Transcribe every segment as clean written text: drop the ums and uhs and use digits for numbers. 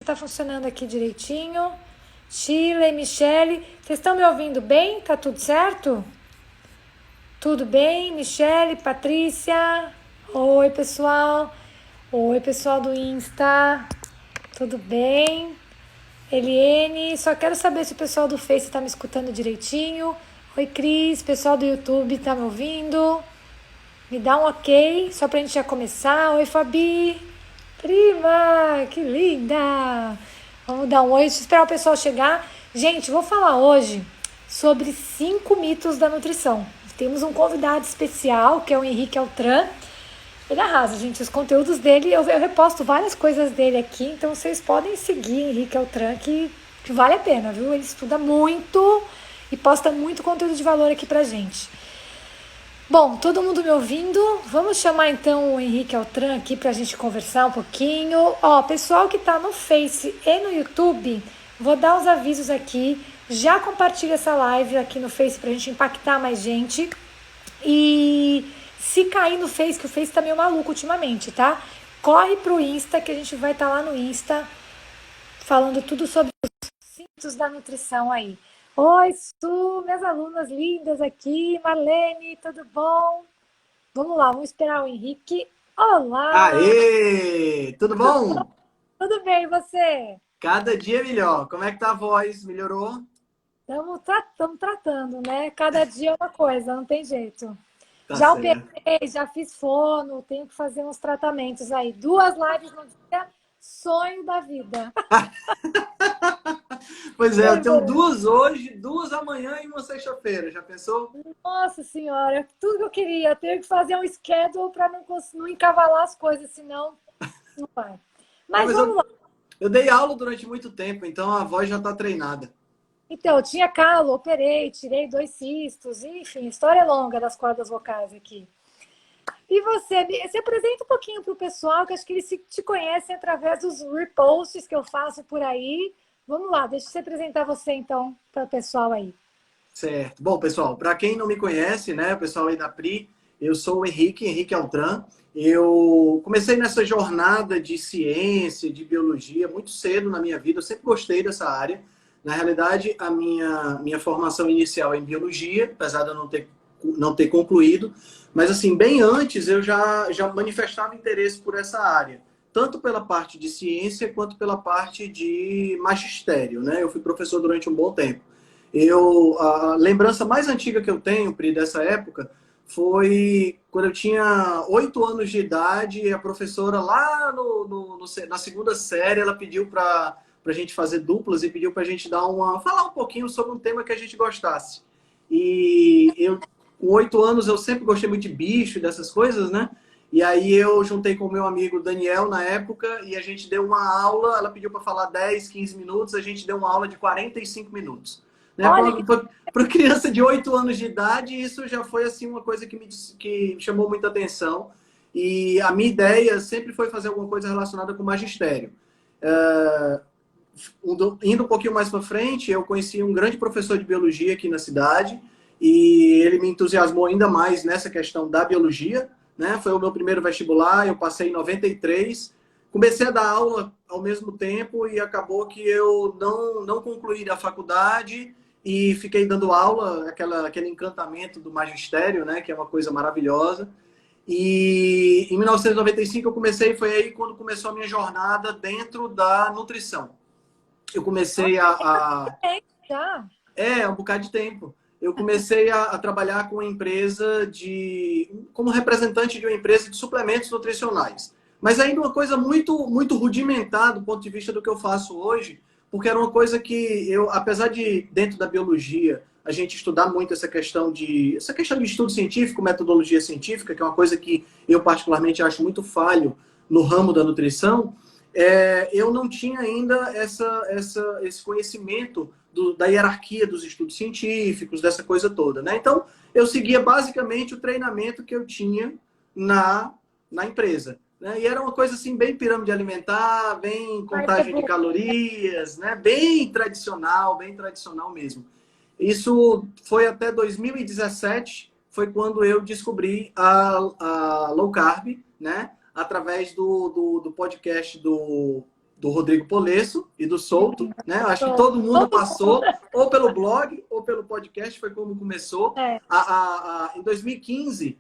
tá funcionando aqui direitinho. Chile, Michele, vocês estão me ouvindo bem? Tá tudo certo? Tudo bem? Michele, Patrícia? Oi, pessoal. Oi, pessoal do Insta. Tudo bem? Eliene, só quero saber se o pessoal do Face tá me escutando direitinho. Oi, Cris, pessoal do YouTube tá me ouvindo? Me dá um ok, só pra gente já começar. Oi, Fabi. Prima, que linda. Vamos dar um oi, deixa eu esperar o pessoal chegar. Gente, vou falar hoje sobre 5 mitos da nutrição. Temos um convidado especial, que é o Henrique Altran. Ele arrasa, gente. Os conteúdos dele, eu reposto várias coisas dele aqui, então vocês podem seguir Henrique Altran, que vale a pena, viu? Ele estuda muito e posta muito conteúdo de valor aqui pra gente. Bom, todo mundo me ouvindo? Vamos chamar então o Henrique Altran aqui pra gente conversar um pouquinho. Ó, pessoal que tá no Face e no YouTube, vou dar os avisos aqui. Já compartilha essa live aqui no Face pra gente impactar mais gente. E se cair no Face, que o Face tá meio maluco ultimamente, tá? Corre pro Insta, que a gente vai estar lá no Insta falando tudo sobre os mitos da nutrição aí. Oi, Su, minhas alunas lindas aqui. Marlene, tudo bom? Vamos lá, vamos esperar o Henrique. Olá! Aê! Tudo bom? Tudo bem, e você? Cada dia melhor. Como é que tá a voz? Melhorou? Estamos tratando, né? Cada dia é uma coisa, não tem jeito. Tá Já certo. operei, já fiz fono, tenho que fazer uns tratamentos aí. 2 lives no dia, sonho da vida. Pois é, eu tenho 2 hoje, 2 amanhã e uma sexta-feira. Já pensou? Nossa senhora, tudo que eu queria. Eu tenho que fazer um schedule para não encavalar as coisas, senão não vai. É, Mas mas vamos lá. eu dei aula durante muito tempo, então a voz já tá treinada. Então, eu tinha calo, operei, tirei 2 cistos, enfim, história longa das cordas vocais aqui. E você, se apresenta um pouquinho para o pessoal, que acho que eles te conhecem através dos reposts que eu faço por aí. Vamos lá, deixa eu se apresentar você então para o pessoal aí. Certo. Bom, pessoal, para quem não me conhece, né, o pessoal aí da Pri, eu sou o Henrique Altran. Eu comecei nessa jornada de ciência, de biologia, muito cedo na minha vida. Eu sempre gostei dessa área. Na realidade, a minha formação inicial é em biologia, apesar de eu não ter concluído. Mas, assim, bem antes eu já manifestava interesse por essa área. Tanto pela parte de ciência, quanto pela parte de magistério, né? Eu fui professor durante um bom tempo. A lembrança mais antiga que eu tenho, Pri, dessa época, foi quando eu tinha 8 anos de idade e a professora lá na segunda série, ela pediu para a gente fazer duplas e pediu para a gente falar um pouquinho sobre um tema que a gente gostasse. E eu, com 8 anos, eu sempre gostei muito de bicho, dessas coisas, né? E aí eu juntei com o meu amigo Daniel na época e a gente deu uma aula, ela pediu para falar 10, 15 minutos, a gente deu uma aula de 45 minutos. Né? Olha que Para criança de 8 anos de idade, isso já foi assim uma coisa que chamou muita atenção. E a minha ideia sempre foi fazer alguma coisa relacionada com magistério. Indo um pouquinho mais para frente, eu conheci um grande professor de biologia aqui na cidade e ele me entusiasmou ainda mais nessa questão da biologia. Né? Foi o meu primeiro vestibular, eu passei em 93. Comecei a dar aula ao mesmo tempo e acabou que eu não concluí a faculdade e fiquei dando aula, aquele encantamento do magistério, né, que é uma coisa maravilhosa. E em 1995 eu comecei, foi aí quando começou a minha jornada dentro da nutrição. Eu comecei já. um bocado de tempo. Eu comecei a trabalhar com uma empresa como representante de uma empresa de suplementos nutricionais. Mas ainda uma coisa muito rudimentar do ponto de vista do que eu faço hoje, porque era uma coisa que eu, apesar de dentro da biologia a gente estudar muito essa questão de estudo científico, metodologia científica, que é uma coisa que eu particularmente acho muito falho no ramo da nutrição, eu não tinha ainda esse conhecimento da hierarquia dos estudos científicos, dessa coisa toda, né? Então, eu seguia basicamente o treinamento que eu tinha na empresa. Né? E era uma coisa assim, bem pirâmide alimentar, bem contagem de calorias, né? Bem tradicional mesmo. Isso foi até 2017, foi quando eu descobri a low carb, né? Através do podcast do do Rodrigo Polesso e do Souto, né? Acho que todo mundo passou, ou pelo blog, ou pelo podcast, foi como começou. Em 2015,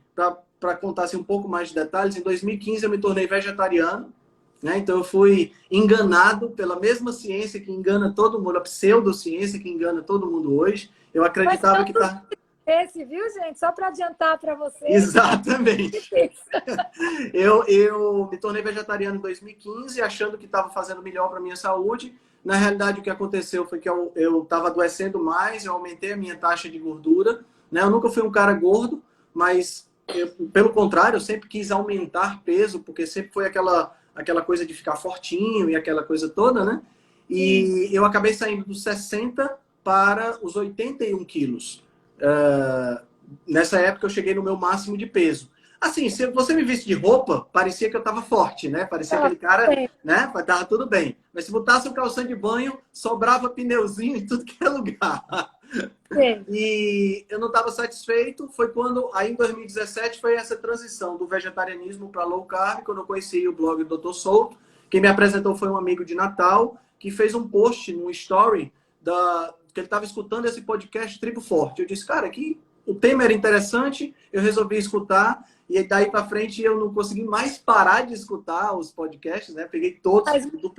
para contar assim, um pouco mais de detalhes, em 2015 eu me tornei vegetariano, né? Então eu fui enganado pela mesma ciência que engana todo mundo, a pseudociência que engana todo mundo hoje. Eu acreditava que tá... Esse, viu, gente? Só para adiantar para vocês. Exatamente. Eu me tornei vegetariano em 2015, achando que estava fazendo melhor para minha saúde. Na realidade, o que aconteceu foi que eu estava adoecendo mais, eu aumentei a minha taxa de gordura. Né? Eu nunca fui um cara gordo, mas, pelo contrário, eu sempre quis aumentar peso, porque sempre foi aquela coisa de ficar fortinho e aquela coisa toda, né? E eu acabei saindo dos 60 para os 81 quilos. Nessa época eu cheguei no meu máximo de peso. Assim, se você me visse de roupa, parecia que eu tava forte, né? Parecia aquele cara, né? Tava tudo bem. Mas se botasse um calção de banho, sobrava pneuzinho em tudo que é lugar. E eu não estava satisfeito. Foi quando, aí em 2017, foi essa transição do vegetarianismo para low carb, quando eu conheci o blog do Dr. Souto. Quem me apresentou foi um amigo de Natal, que fez um post no story que ele estava escutando esse podcast Tribo Forte. Eu disse, cara, aqui o tema era interessante, eu resolvi escutar, e daí para frente eu não consegui mais parar de escutar os podcasts, né? Peguei todos do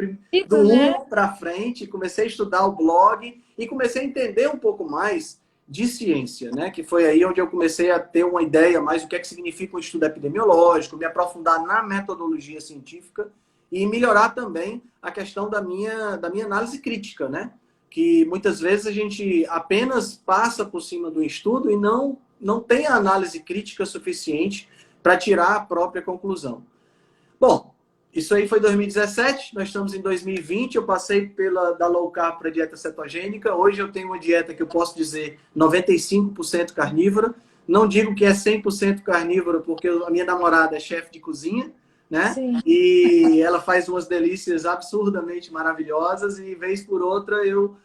1 para frente, comecei a estudar o blog e comecei a entender um pouco mais de ciência, né? Que foi aí onde eu comecei a ter uma ideia mais do que é que significa um estudo epidemiológico, me aprofundar na metodologia científica e melhorar também a questão da minha análise crítica, né? Que muitas vezes a gente apenas passa por cima do estudo e não tem a análise crítica suficiente para tirar a própria conclusão. Bom, isso aí foi 2017, nós estamos em 2020, eu passei da low carb para a dieta cetogênica, hoje eu tenho uma dieta que eu posso dizer 95% carnívora, não digo que é 100% carnívora porque a minha namorada é chefe de cozinha, né? Sim. E ela faz umas delícias absurdamente maravilhosas e vez por outra eu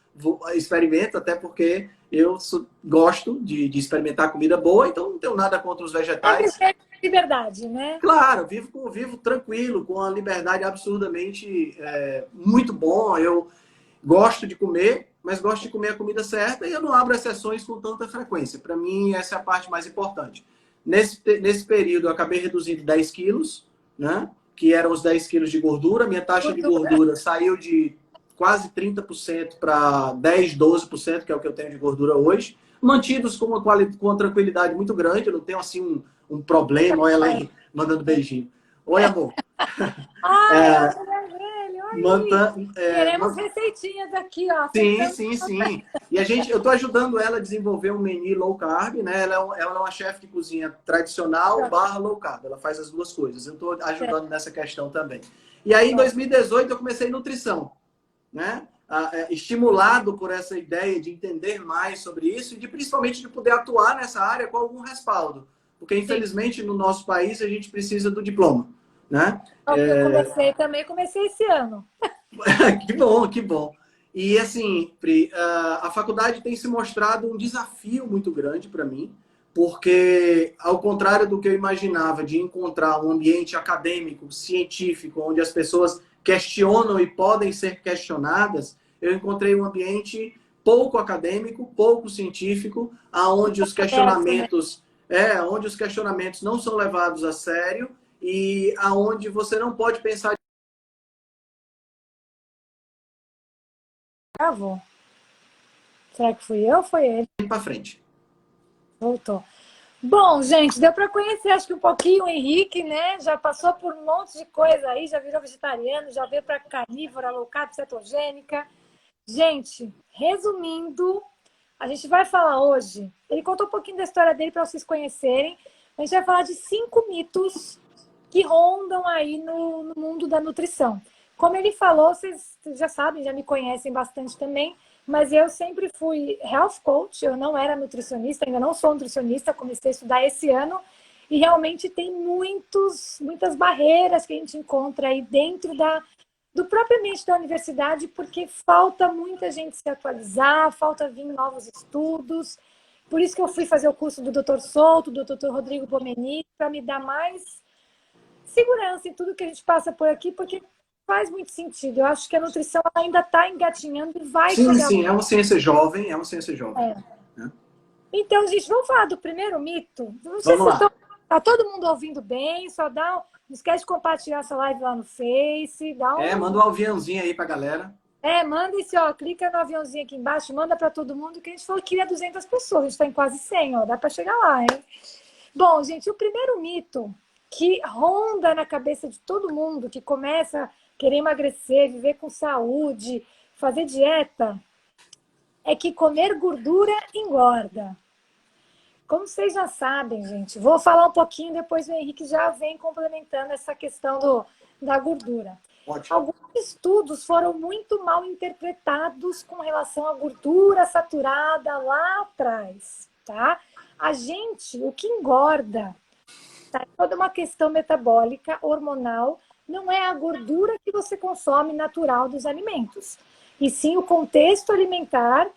experimento, até porque eu gosto de experimentar comida boa, então não tenho nada contra os vegetais. É liberdade, né? Claro, vivo tranquilo, com uma liberdade absurdamente muito bom. Eu gosto de comer, mas gosto de comer a comida certa e eu não abro exceções com tanta frequência. Para mim, essa é a parte mais importante. Nesse período, eu acabei reduzindo 10 quilos, né? Que eram os 10 quilos de gordura. Minha taxa de gordura saiu de quase 30% para 10, 12%, que é o que eu tenho de gordura hoje. Mantidos com uma tranquilidade muito grande. Eu não tenho, assim, um problema. Olha ela aí, mandando beijinho. Oi, amor. Queremos receitinhas aqui, ó. Sim. E eu tô ajudando ela a desenvolver um menu low carb, né? Ela é uma chefe de cozinha tradicional / low carb. Ela faz as duas coisas. Eu tô ajudando nessa questão também. E aí, em 2018, eu comecei nutrição, né? Estimulado por essa ideia de entender mais sobre isso e principalmente de poder atuar nessa área com algum respaldo. Porque, infelizmente, no nosso país, a gente precisa do diploma, né? Eu comecei esse ano. Que bom. E assim, Pri, a faculdade tem se mostrado um desafio muito grande para mim, porque ao contrário do que eu imaginava de encontrar um ambiente acadêmico, científico, onde as pessoas questionam e podem ser questionadas, eu encontrei um ambiente pouco acadêmico, pouco científico, onde os questionamentos não são levados a sério e aonde você não pode pensar. Travou. Será que fui eu ou foi ele? Para frente. Voltou. Bom, gente, deu para conhecer acho que um pouquinho o Henrique, né? Já passou por um monte de coisa aí, já virou vegetariano, já veio para carnívora, low carb, cetogênica. Gente, resumindo, a gente vai falar hoje, ele contou um pouquinho da história dele para vocês conhecerem. A gente vai falar de 5 mitos que rondam aí no mundo da nutrição. Como ele falou, vocês já sabem, já me conhecem bastante também, mas eu sempre fui health coach, eu não era nutricionista, ainda não sou nutricionista, comecei a estudar esse ano, e realmente tem muitas barreiras que a gente encontra aí dentro do próprio ambiente da universidade, porque falta muita gente se atualizar, falta vir novos estudos. Por isso que eu fui fazer o curso do Dr. Souto, do Dr. Rodrigo Pomeni, para me dar mais segurança em tudo que a gente passa por aqui, porque faz muito sentido. Eu acho que a nutrição ela ainda está engatinhando e vai Sim, chegar. sim, é uma ciência jovem, é uma ciência jovem. É. Né? Então, gente, vamos falar do primeiro mito? Não sei Vamos se lá. tá todo mundo ouvindo bem, só dá. Não esquece de compartilhar essa live lá no Face, dá Manda um aviãozinho aí pra galera. manda esse, ó, clica no aviãozinho aqui embaixo, manda para todo mundo, que a gente falou que queria 200 pessoas, a gente está em quase 100, ó, dá para chegar lá, hein? Bom, gente, o primeiro mito que ronda na cabeça de todo mundo que começa a querer emagrecer, viver com saúde, fazer dieta, é que comer gordura engorda. Como vocês já sabem, gente, vou falar um pouquinho, depois o Henrique já vem complementando essa questão da gordura. Ótimo. Alguns estudos foram muito mal interpretados com relação à gordura saturada lá atrás, tá? O que engorda, tá? É toda uma questão metabólica, hormonal, não é a gordura que você consome natural dos alimentos, e sim o contexto alimentar,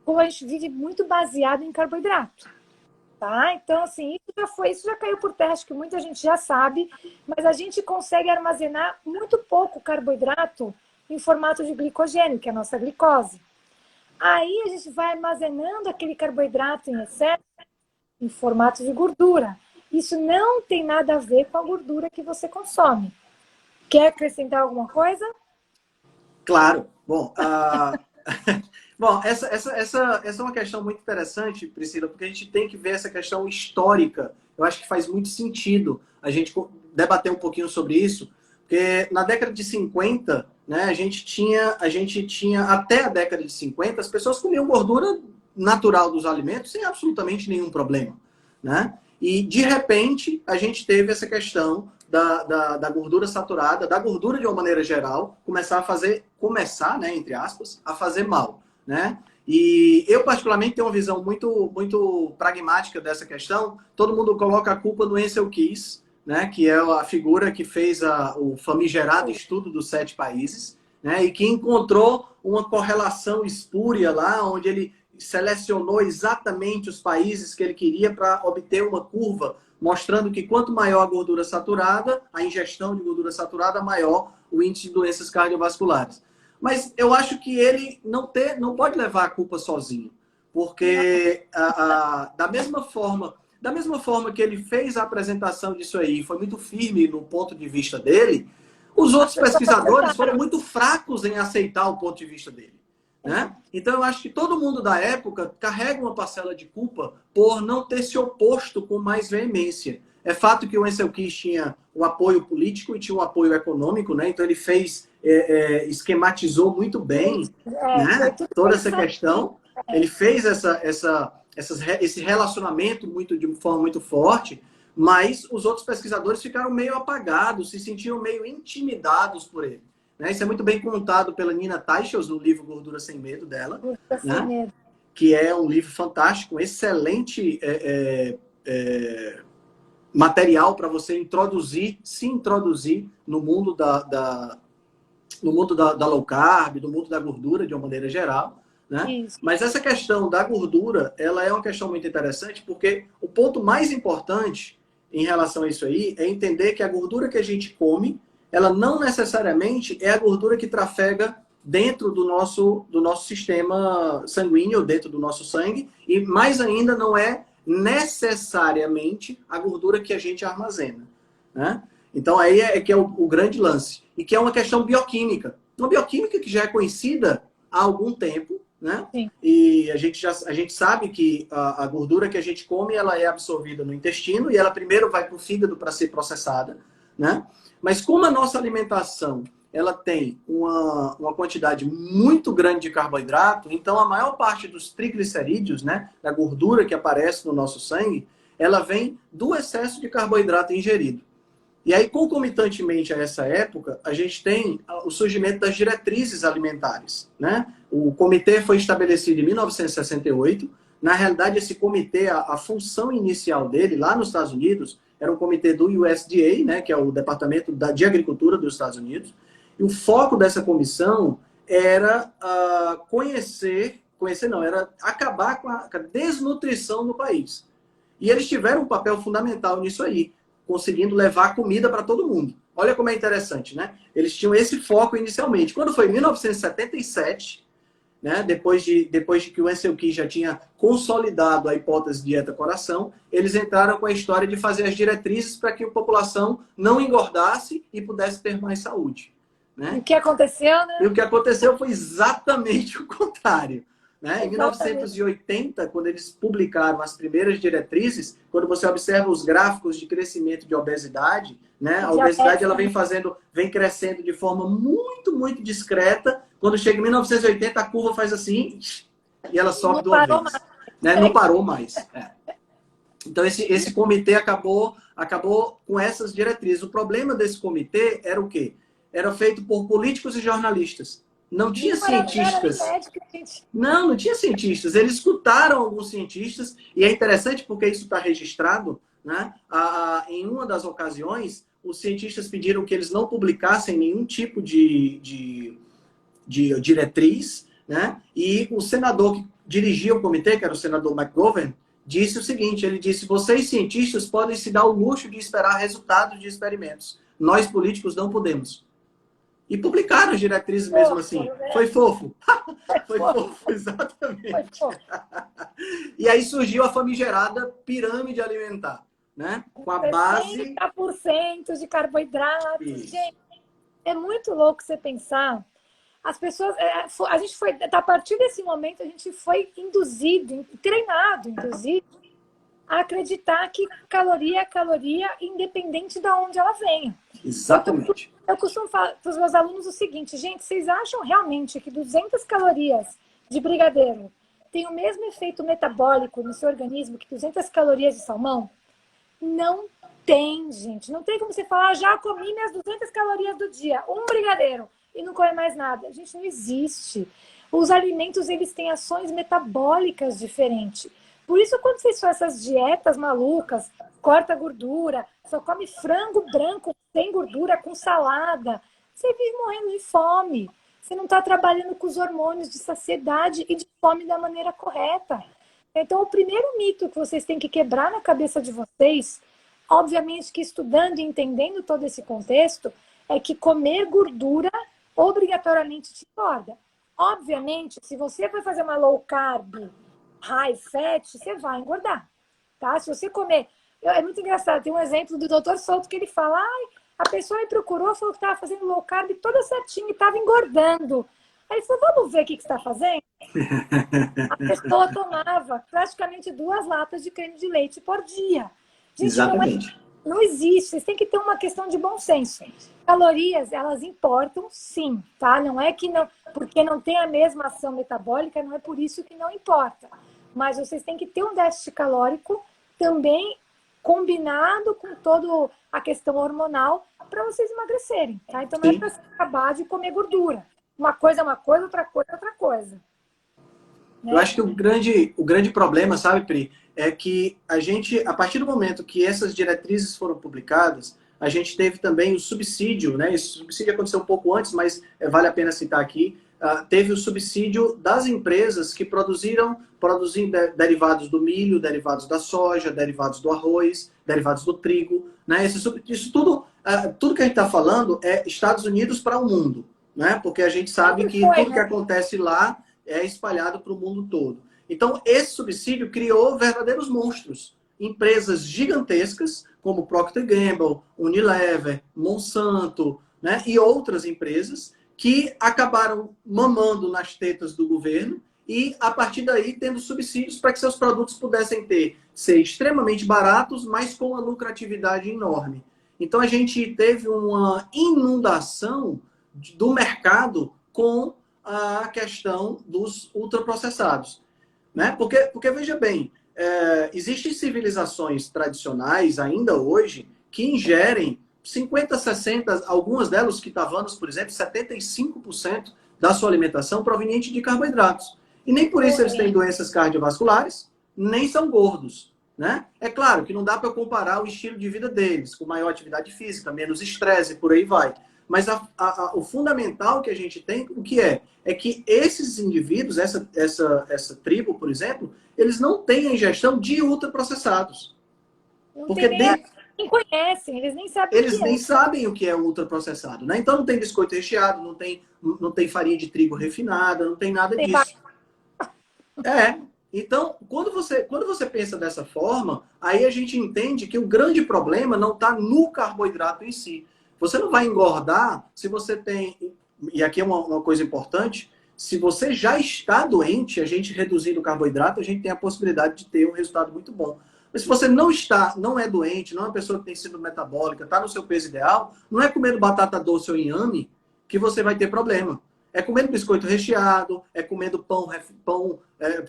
como a gente vive muito baseado em carboidrato. Tá? Então, assim, isso já caiu por terra, acho que muita gente já sabe, mas a gente consegue armazenar muito pouco carboidrato em formato de glicogênio, que é a nossa glicose. Aí a gente vai armazenando aquele carboidrato em excesso em formato de gordura. Isso não tem nada a ver com a gordura que você consome. Quer acrescentar alguma coisa? Claro. Bom, bom, essa é uma questão muito interessante, Priscila, porque a gente tem que ver essa questão histórica. Eu acho que faz muito sentido a gente debater um pouquinho sobre isso, porque na década de 50, né, a gente tinha até a década de 50, as pessoas comiam gordura natural dos alimentos sem absolutamente nenhum problema, né? E, de repente, a gente teve essa questão da gordura saturada, da gordura de uma maneira geral, começar, né, entre aspas, a fazer mal, né? E eu, particularmente, tenho uma visão muito, muito pragmática dessa questão. Todo mundo coloca a culpa no Ansel Keys, né, que é a figura que fez o famigerado estudo dos 7 países, né, e que encontrou uma correlação espúria lá, onde ele selecionou exatamente os países que ele queria para obter uma curva, mostrando que quanto maior a gordura saturada, a ingestão de gordura saturada, maior o índice de doenças cardiovasculares. Mas eu acho que ele não pode levar a culpa sozinho, porque da mesma forma que ele fez a apresentação disso aí, foi muito firme no ponto de vista dele, os outros pesquisadores foram muito fracos em aceitar o ponto de vista dele. Né? Então, eu acho que todo mundo da época carrega uma parcela de culpa por não ter se oposto com mais veemência. É fato que o Ansel Keys tinha o apoio político e tinha o apoio econômico, né? Então ele esquematizou muito bem, né, toda essa questão. Ele fez esse relacionamento de forma muito forte, mas os outros pesquisadores ficaram meio apagados, se sentiram meio intimidados por ele. Né? Isso é muito bem contado pela Nina Teicholz no livro Gordura Sem Medo dela, né? Que é um livro fantástico, um excelente material para você se introduzir no mundo no mundo da low carb, no mundo da gordura de uma maneira geral. Né? Mas essa questão da gordura, ela é uma questão muito interessante, porque o ponto mais importante em relação a isso aí é entender que a gordura que a gente come, ela não necessariamente é a gordura que trafega dentro do nosso sistema sanguíneo, dentro do nosso sangue, e mais ainda não é necessariamente a gordura que a gente armazena. Né? Então aí é que é o grande lance. E que é uma questão bioquímica. Uma bioquímica que já é conhecida há algum tempo, né? Sim. E a gente sabe que a gordura que a gente come, ela é absorvida no intestino e ela primeiro vai para o fígado para ser processada, né? Mas como a nossa alimentação ela tem uma quantidade muito grande de carboidrato, então a maior parte dos triglicerídeos, né, da gordura que aparece no nosso sangue, ela vem do excesso de carboidrato ingerido. E aí, concomitantemente a essa época, a gente tem o surgimento das diretrizes alimentares, né? O comitê foi estabelecido em 1968. Na realidade, esse comitê, a função inicial dele, lá nos Estados Unidos, era um comitê do USDA, né, que é o Departamento de Agricultura dos Estados Unidos. E o foco dessa comissão era era acabar com a desnutrição no país. E eles tiveram um papel fundamental nisso aí. conseguindo levar comida para todo mundo. Olha como é interessante, né? Eles tinham esse foco inicialmente. Quando foi em 1977, né, depois de que o Ansel Keys já tinha consolidado a hipótese dieta-coração, eles entraram com a história de fazer as diretrizes para que a população não engordasse e pudesse ter mais saúde. Né? E o que aconteceu, né? E o que aconteceu foi exatamente o contrário. Né? Em Exatamente. 1980, quando eles publicaram as primeiras diretrizes, quando você observa os gráficos de crescimento de obesidade, né? A obesidade ela vem crescendo de forma muito, muito discreta. Quando chega em 1980, a curva faz assim e ela sobe de uma vez. Né? Não parou mais. É. Então, esse comitê acabou com essas diretrizes. O problema desse comitê era o quê? Era feito por políticos e jornalistas. Não tinha cientistas. Não tinha cientistas. Eles escutaram alguns cientistas, e é interessante porque isso está registrado, né? Em uma das ocasiões, os cientistas pediram que eles não publicassem nenhum tipo de diretriz, né? E o senador que dirigia o comitê, que era o senador McGovern, disse o seguinte, ele disse, vocês cientistas podem se dar o luxo de esperar resultados de experimentos. Nós políticos não podemos. E publicaram as diretrizes mesmo assim. Né? Foi fofo. Foi fofo, exatamente. Foi fofo. E aí surgiu a famigerada pirâmide alimentar, né? Com a base... 30% de carboidratos. Isso. Gente, é muito louco você pensar. As pessoas... A gente foi... A partir desse momento, a gente foi induzido, treinado, inclusive, a acreditar que caloria é caloria, independente de onde ela venha. Exatamente. Eu costumo falar para os meus alunos o seguinte, gente, vocês acham realmente que 200 calorias de brigadeiro tem o mesmo efeito metabólico no seu organismo que 200 calorias de salmão? Não tem, gente. Não tem como você falar, já comi minhas 200 calorias do dia, um brigadeiro, e não come mais nada. Gente, não existe. Os alimentos, eles têm ações metabólicas diferentes. Por isso, quando vocês fazem essas dietas malucas, corta gordura, só come frango branco sem gordura, com salada, você vive morrendo de fome. Você não está trabalhando com os hormônios de saciedade e de fome da maneira correta. Então, o primeiro mito que vocês têm que quebrar na cabeça de vocês, obviamente que estudando e entendendo todo esse contexto, é que comer gordura obrigatoriamente te engorda. Obviamente, se você for fazer uma low carb, high fat, você vai engordar, tá? Se você comer... É muito engraçado, tem um exemplo do Dr. Souto que ele fala, a pessoa me procurou, falou que estava fazendo low carb toda certinha e estava engordando. Aí ele falou, vamos ver o que você está fazendo? A pessoa tomava praticamente 2 latas de creme de leite por dia. Gente, exatamente. Não existe, vocês têm que ter uma questão de bom senso. Calorias, elas importam sim, tá? Não é que não, porque não tem a mesma ação metabólica, não é por isso que não importa. Mas vocês têm que ter um déficit calórico também combinado com toda a questão hormonal para vocês emagrecerem, tá? Então não é para acabar de comer gordura. Uma coisa é uma coisa, outra coisa é outra coisa. Né? Eu acho que o grande problema, sabe, Pri, é que a gente, a partir do momento que essas diretrizes foram publicadas, a gente teve também o subsídio, né? Esse subsídio aconteceu um pouco antes, mas vale a pena citar aqui. Teve o subsídio das empresas que produziam derivados do milho, derivados da soja, derivados do arroz, derivados do trigo. Né? Isso tudo que a gente está falando é Estados Unidos para o mundo. Né? Porque a gente sabe que tudo que acontece lá é espalhado para o mundo todo. Então, esse subsídio criou verdadeiros monstros. Empresas gigantescas, como Procter & Gamble, Unilever, Monsanto, né? E outras empresas que acabaram mamando nas tetas do governo e, a partir daí, tendo subsídios para que seus produtos pudessem ser extremamente baratos, mas com uma lucratividade enorme. Então, a gente teve uma inundação do mercado com a questão dos ultraprocessados. Né? Porque veja bem, existem civilizações tradicionais, ainda hoje, que ingerem 50, 60, algumas delas, os quitavanos, por exemplo, 75% da sua alimentação proveniente de carboidratos. E nem por isso eles têm doenças cardiovasculares, nem são gordos. Né? É claro que não dá para comparar o estilo de vida deles, com maior atividade física, menos estresse, por aí vai. Mas o fundamental que a gente tem, o que é? É que esses indivíduos, essa tribo, por exemplo, eles não têm a ingestão de ultraprocessados. nem conhecem, eles nem sabem o Eles que é. nem sabem o que é ultraprocessado, né? Então não tem biscoito recheado, não tem farinha de trigo refinada, não tem nada Tem disso. É. Então, quando você pensa dessa forma, aí a gente entende que o grande problema não está no carboidrato em si. Você não vai engordar se você tem. E aqui é uma coisa importante: se você já está doente, a gente reduzindo o carboidrato, a gente tem a possibilidade de ter um resultado muito bom. Mas se você não está, não é doente, não é uma pessoa que tem síndrome metabólica, está no seu peso ideal, não é comendo batata doce ou inhame que você vai ter problema. É comendo biscoito recheado, é comendo pão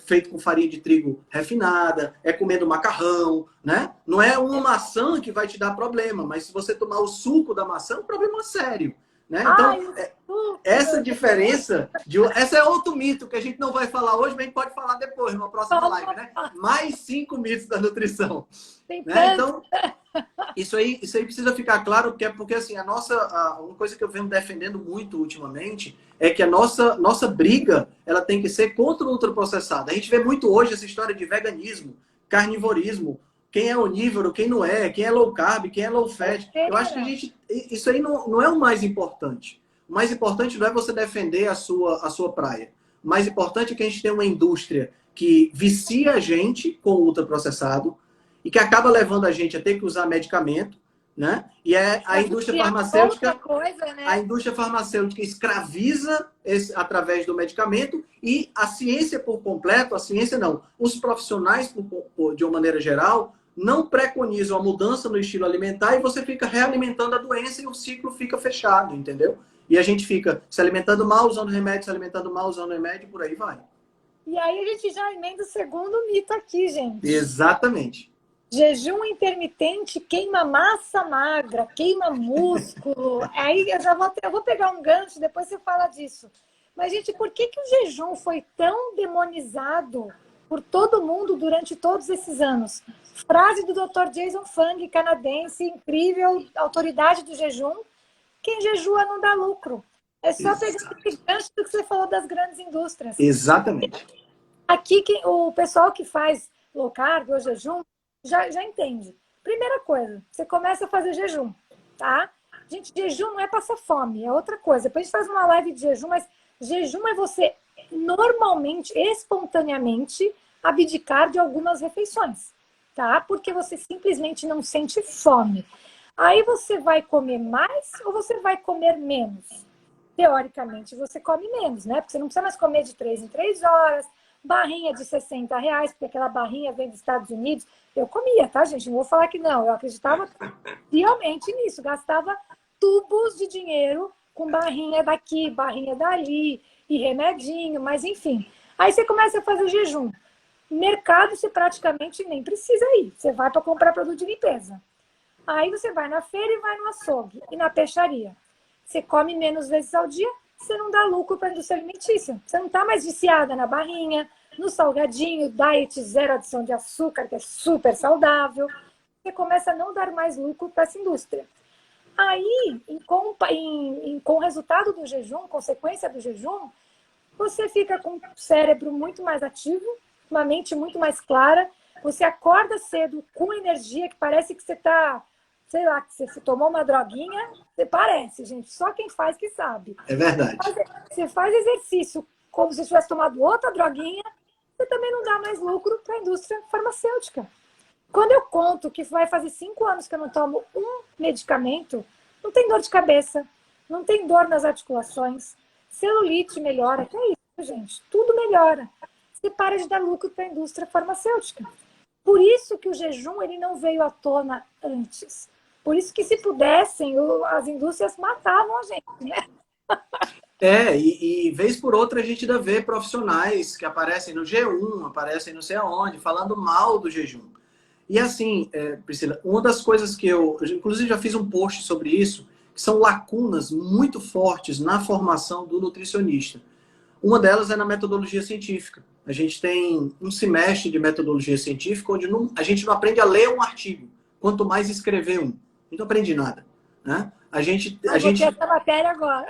feito com farinha de trigo refinada, é comendo macarrão, né? Não é uma maçã que vai te dar problema, mas se você tomar o suco da maçã, é um problema sério, né? Então, Ai, o suco, essa meu Deus. diferença, essa é outro mito que a gente não vai falar hoje, mas a gente pode falar depois, numa próxima live, né? Mais 5 mitos da nutrição, Tem né? tanto. Então, isso aí precisa ficar claro, porque assim, uma coisa que eu venho defendendo muito ultimamente é que a nossa briga, ela tem que ser contra o ultraprocessado. A gente vê muito hoje essa história de veganismo, carnivorismo, quem é onívoro, quem não é, quem é low carb, quem é low fat. Eu acho que isso aí não é o mais importante. O mais importante não é você defender a sua praia. O mais importante é que a gente tenha uma indústria que vicia a gente com o ultraprocessado, e que acaba levando a gente a ter que usar medicamento, né? E a indústria farmacêutica, Outra coisa, né? a indústria farmacêutica escraviza através do medicamento, e a ciência por completo, a ciência não, os profissionais de uma maneira geral não preconizam a mudança no estilo alimentar, e você fica realimentando a doença e o ciclo fica fechado, entendeu? E a gente fica se alimentando mal, usando remédio, se alimentando mal, usando remédio, por aí vai. E aí a gente já emenda o segundo mito aqui, gente. Exatamente. Jejum intermitente queima massa magra, queima músculo. Aí eu vou pegar um gancho, depois você fala disso. Mas, gente, por que o jejum foi tão demonizado por todo mundo durante todos esses anos? Frase do Dr. Jason Fung, canadense, incrível, autoridade do jejum. Quem jejua não dá lucro. É só pegar esse gancho do que você falou das grandes indústrias. Exatamente. Aqui, o pessoal que faz low carb ou jejum já entende. Primeira coisa, você começa a fazer jejum, tá? Gente, jejum não é passar fome, é outra coisa. Depois a gente faz uma live de jejum, mas jejum é você normalmente, espontaneamente, abdicar de algumas refeições, tá? Porque você simplesmente não sente fome. Aí você vai comer mais ou você vai comer menos? Teoricamente, você come menos, né? Porque você não precisa mais comer de 3 em 3 horas, barrinha de R$60, porque aquela barrinha vem dos Estados Unidos. Eu comia, tá, gente? Não vou falar que não. Eu acreditava realmente nisso. Gastava tubos de dinheiro com barrinha daqui, barrinha dali, e remedinho, mas enfim. Aí você começa a fazer jejum. Mercado você praticamente nem precisa ir. Você vai para comprar produto de limpeza. Aí você vai na feira e vai no açougue e na peixaria. Você come menos vezes ao dia, você não dá lucro para a indústria alimentícia. Você não está mais viciada na barrinha, no salgadinho, diet zero adição de açúcar, que é super saudável. Você começa a não dar mais lucro para essa indústria. Aí, com o resultado do jejum, consequência do jejum, você fica com o cérebro muito mais ativo, uma mente muito mais clara, você acorda cedo com energia, que parece que você está, sei lá, que você tomou uma droguinha, você parece, gente, só quem faz que sabe. É verdade. Você faz exercício como se tivesse tomado outra droguinha, você também não dá mais lucro para a indústria farmacêutica. Quando eu conto que vai fazer 5 anos que eu não tomo um medicamento, não tem dor de cabeça, não tem dor nas articulações, celulite melhora, que é isso, gente, tudo melhora. Você para de dar lucro para a indústria farmacêutica. Por isso que o jejum ele não veio à tona antes. Por isso que, se pudessem, as indústrias matavam a gente, né? E vez por outra a gente ainda vê profissionais que aparecem no G1, aparecem não sei aonde, falando mal do jejum. E assim, Priscila, uma das coisas que eu inclusive já fiz um post sobre isso, que são lacunas muito fortes na formação do nutricionista. Uma delas é na metodologia científica. A gente tem um semestre de metodologia científica onde a gente não aprende a ler um artigo, quanto mais escrever um. A gente não aprende nada, né? A gente essa matéria agora.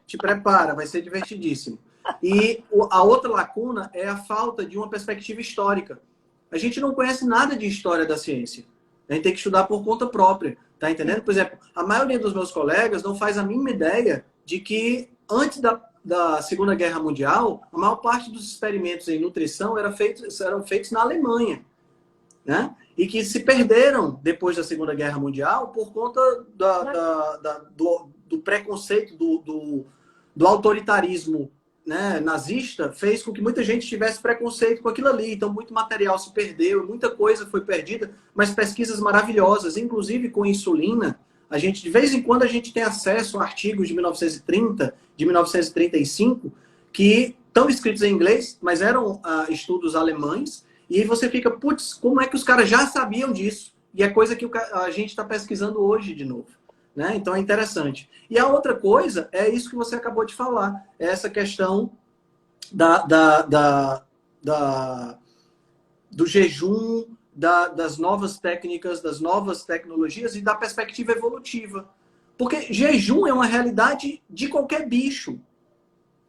te prepara, vai ser divertidíssimo. E a outra lacuna é a falta de uma perspectiva histórica. A gente não conhece nada de história da ciência. A gente tem que estudar por conta própria, tá entendendo? Por exemplo, a maioria dos meus colegas não faz a mínima ideia de que antes da Segunda Guerra Mundial, a maior parte dos experimentos em nutrição eram feitos na Alemanha, né? E que se perderam depois da Segunda Guerra Mundial por conta do preconceito, do autoritarismo, né, nazista, fez com que muita gente tivesse preconceito com aquilo ali. Então, muito material se perdeu, muita coisa foi perdida, mas pesquisas maravilhosas, inclusive com insulina. A gente, de vez em quando, a gente tem acesso a artigos de 1930, de 1935, que estão escritos em inglês, mas eram estudos alemães, e aí você fica, putz, como é que os caras já sabiam disso? E é coisa que a gente está pesquisando hoje de novo. Né? Então é interessante. E a outra coisa é isso que você acabou de falar, é essa questão do jejum, das novas técnicas, das novas tecnologias e da perspectiva evolutiva. Porque jejum é uma realidade de qualquer bicho.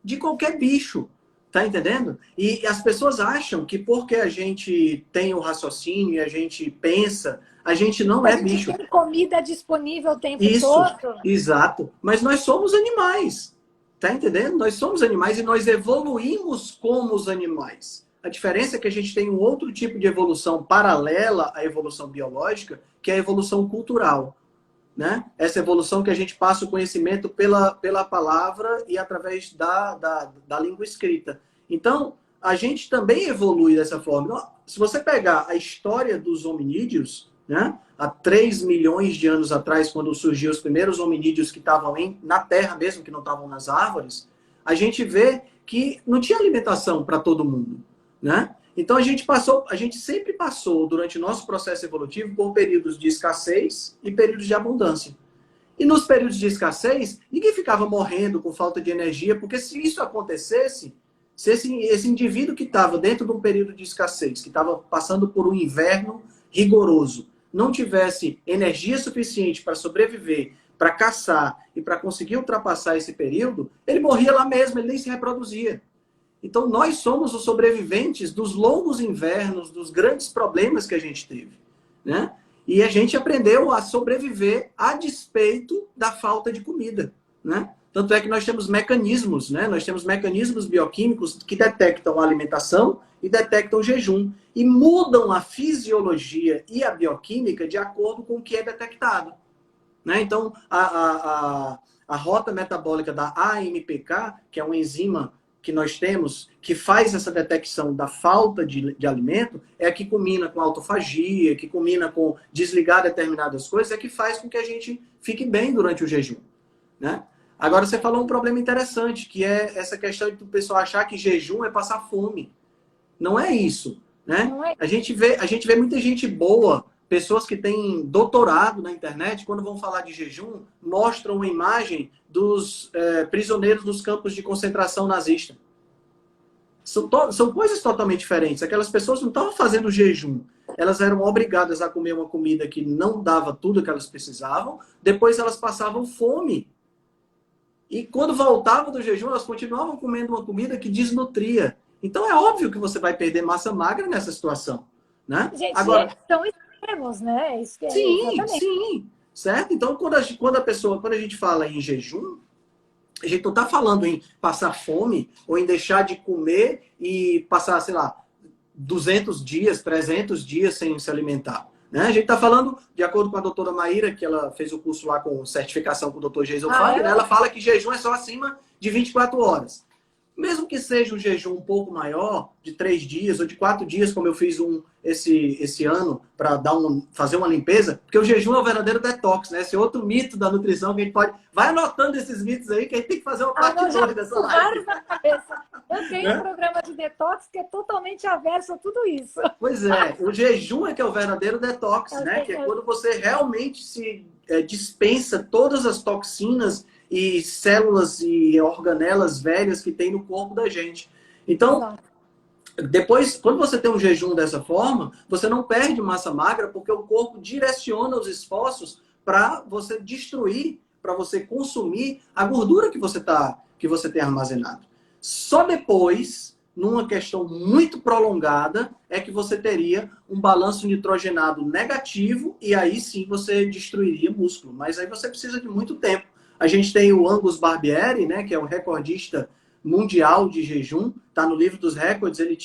De qualquer bicho. Tá entendendo? E as pessoas acham que porque a gente tem o raciocínio e a gente pensa, a gente não é bicho. A gente tem comida disponível o tempo todo. Exato. Mas nós somos animais. Tá entendendo? Nós somos animais e nós evoluímos como os animais. A diferença é que a gente tem um outro tipo de evolução paralela à evolução biológica, que é a evolução cultural. Né? Essa evolução que a gente passa o conhecimento pela palavra e através da língua escrita. Então, a gente também evolui dessa forma. Se você pegar a história dos hominídeos, né? Há 3 milhões de anos atrás, quando surgiu os primeiros hominídeos que estavam na terra mesmo, que não estavam nas árvores, a gente vê que não tinha alimentação para todo mundo. Né? Então, a gente sempre passou, durante o nosso processo evolutivo, por períodos de escassez e períodos de abundância. E nos períodos de escassez, ninguém ficava morrendo com falta de energia, porque se isso acontecesse, se esse indivíduo que estava dentro de um período de escassez, que estava passando por um inverno rigoroso, não tivesse energia suficiente para sobreviver, para caçar e para conseguir ultrapassar esse período, ele morria lá mesmo, ele nem se reproduzia. Então, nós somos os sobreviventes dos longos invernos, dos grandes problemas que a gente teve. Né? E a gente aprendeu a sobreviver a despeito da falta de comida. Né? Tanto é que nós temos mecanismos, né? Nós temos mecanismos bioquímicos que detectam a alimentação e detectam o jejum. E mudam a fisiologia e a bioquímica de acordo com o que é detectado. Né? Então, a rota metabólica da AMPK, que é uma enzima que nós temos, que faz essa detecção da falta de alimento, é a que combina com a autofagia, que combina com desligar determinadas coisas, é que faz com que a gente fique bem durante o jejum. Né? Agora, você falou um problema interessante, que é essa questão de o pessoal achar que jejum é passar fome. Não é isso. Né? Não é. A gente vê muita gente boa, pessoas que têm doutorado na internet, quando vão falar de jejum, mostram uma imagem dos prisioneiros dos campos de concentração nazista. São coisas totalmente diferentes. Aquelas pessoas não estavam fazendo jejum. Elas eram obrigadas a comer uma comida que não dava tudo que elas precisavam. Depois elas passavam fome. E quando voltavam do jejum, elas continuavam comendo uma comida que desnutria. Então é óbvio que você vai perder massa magra nessa situação. Né? Gente, agora, são extremos, né? Isso que sim. Certo? Então, quando a gente fala em jejum, a gente não está falando em passar fome ou em deixar de comer e passar, sei lá, 200 dias, 300 dias sem se alimentar. Né? A gente está falando, de acordo com a doutora Maíra, que ela fez o curso lá com certificação com o doutor Jason Fagner, ela fala que jejum é só acima de 24 horas. Mesmo que seja um jejum um pouco maior, de 3 dias ou de 4 dias, como eu fiz esse ano, para fazer uma limpeza, porque o jejum é o verdadeiro detox, né? Esse outro mito da nutrição que a gente pode... Vai anotando esses mitos aí, que a gente tem que fazer uma parte 2 dessa live. Na cabeça. Eu tenho um programa de detox que é totalmente averso a tudo isso. Pois é, o jejum é que é o verdadeiro detox, né? Que é quando você realmente se dispensa todas as toxinas e células e organelas velhas que tem no corpo da gente. Então, depois, quando você tem um jejum dessa forma, você não perde massa magra, porque o corpo direciona os esforços para você destruir, para você consumir a gordura que você tem armazenado. Só depois numa questão muito prolongada, é que você teria um balanço nitrogenado negativo e aí sim você destruiria músculo. Mas aí você precisa de muito tempo. A gente tem o Angus Barbieri, né, que é o recordista mundial de jejum, está no livro dos recordes, ele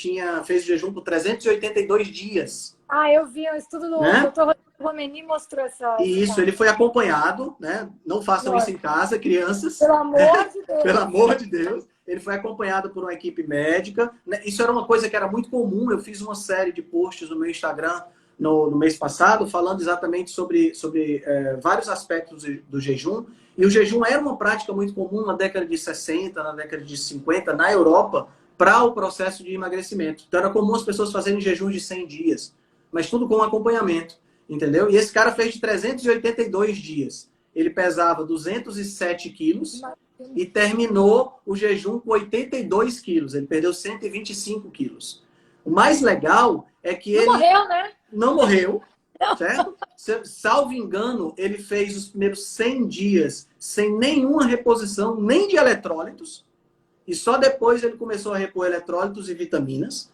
fez jejum por 382 dias. Ah, eu vi um estudo do Né? Dr. Romeni mostrou essa. E isso, ele foi acompanhado, né? Não façam isso em casa, crianças. Pelo amor de Deus. Pelo amor de Deus. Ele foi acompanhado por uma equipe médica. Isso era uma coisa que era muito comum. Eu fiz uma série de posts no meu Instagram no mês passado, falando exatamente sobre vários aspectos do jejum. E o jejum era uma prática muito comum na década de 60, na década de 50, na Europa, para o processo de emagrecimento. Então era comum as pessoas fazerem jejum de 100 dias, mas tudo com acompanhamento. Entendeu? E esse cara fez de 382 dias. Ele pesava 207 quilos e terminou o jejum com 82 quilos. Ele perdeu 125 quilos. O mais legal é que ele... Não morreu, né? Não morreu, certo? Salvo engano, ele fez os primeiros 100 dias sem nenhuma reposição, nem de eletrólitos. E só depois ele começou a repor eletrólitos e vitaminas.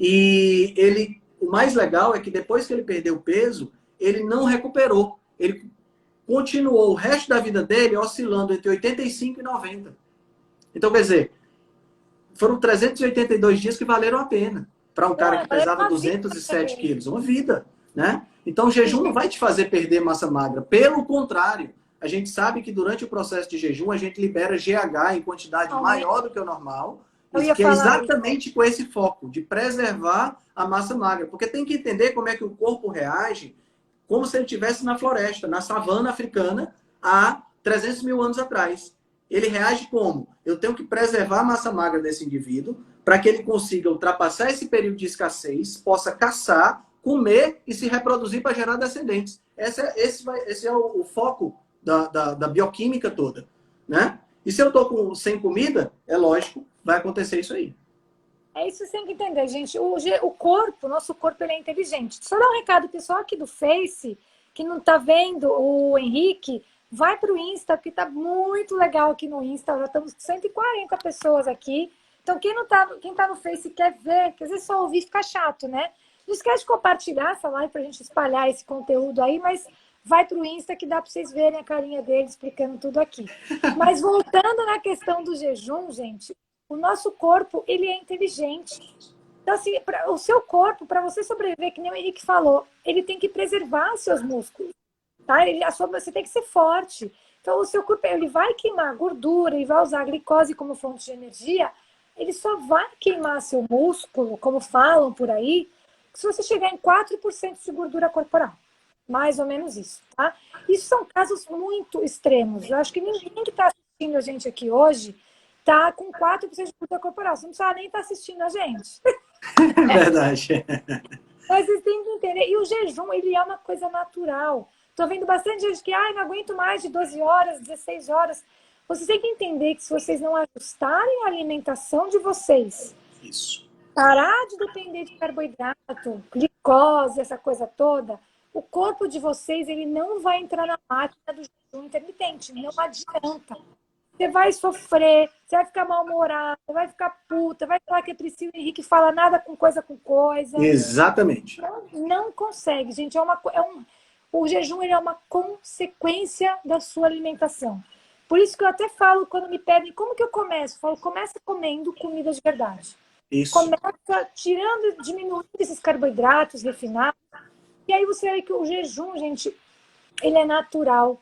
E o mais legal é que depois que ele perdeu peso, ele não recuperou. Ele continuou o resto da vida dele oscilando entre 85 e 90. Então, quer dizer, foram 382 dias que valeram a pena para um cara que pesava 207 quilos. Uma vida, né? Então, o jejum não vai te fazer perder massa magra. Pelo contrário, a gente sabe que durante o processo de jejum, a gente libera GH em quantidade maior do que o normal, que é exatamente com esse foco, de preservar a massa magra. Porque tem que entender como é que o corpo reage, como se ele estivesse na floresta, na savana africana, há 300 mil anos atrás. Ele reage como? Eu tenho que preservar a massa magra desse indivíduo para que ele consiga ultrapassar esse período de escassez, possa caçar, comer e se reproduzir para gerar descendentes. Esse é o foco da bioquímica toda, né? E se eu estou sem comida, é lógico, vai acontecer isso aí. É isso que você tem que entender, gente. O corpo, nosso corpo, ele é inteligente. Só dar um recado pessoal aqui do Face, que não está vendo o Henrique, vai para o Insta, porque está muito legal aqui no Insta. Já estamos com 140 pessoas aqui. Então, quem tá no Face quer ver, que às vezes só ouvir fica chato, né? Não esquece de compartilhar essa live para a gente espalhar esse conteúdo aí, mas vai para o Insta que dá para vocês verem a carinha dele explicando tudo aqui. Mas voltando na questão do jejum, gente, o nosso corpo, ele é inteligente. Então, assim, o seu corpo, para você sobreviver, que nem o Henrique falou, ele tem que preservar seus músculos, tá? Você tem que ser forte. Então, o seu corpo, ele vai queimar gordura e vai usar a glicose como fonte de energia, ele só vai queimar seu músculo, como falam por aí, se você chegar em 4% de gordura corporal. Mais ou menos isso, tá? Isso são casos muito extremos. Eu acho que ninguém que está assistindo a gente aqui hoje tá com 4% de gordura corporal. Você não precisa nem estar assistindo a gente. Verdade. Mas vocês têm que entender. E o jejum, ele é uma coisa natural. Tô vendo bastante gente que, não aguento mais de 12 horas, 16 horas. Vocês têm que entender que se vocês não ajustarem a alimentação de vocês, isso, parar de depender de carboidrato, glicose, essa coisa toda, o corpo de vocês, ele não vai entrar na máquina do jejum intermitente. Não adianta. Você vai sofrer, você vai ficar mal-humorado, vai ficar puta, vai falar que é Priscila Henrique fala nada com coisa. Exatamente. Não consegue, gente. O jejum, ele é uma consequência da sua alimentação. Por isso que eu até falo, quando me pedem, como que eu começo? Eu falo, começa comendo comida de verdade. Isso. Começa diminuindo esses carboidratos refinados. E aí você vê que o jejum, gente, ele é natural.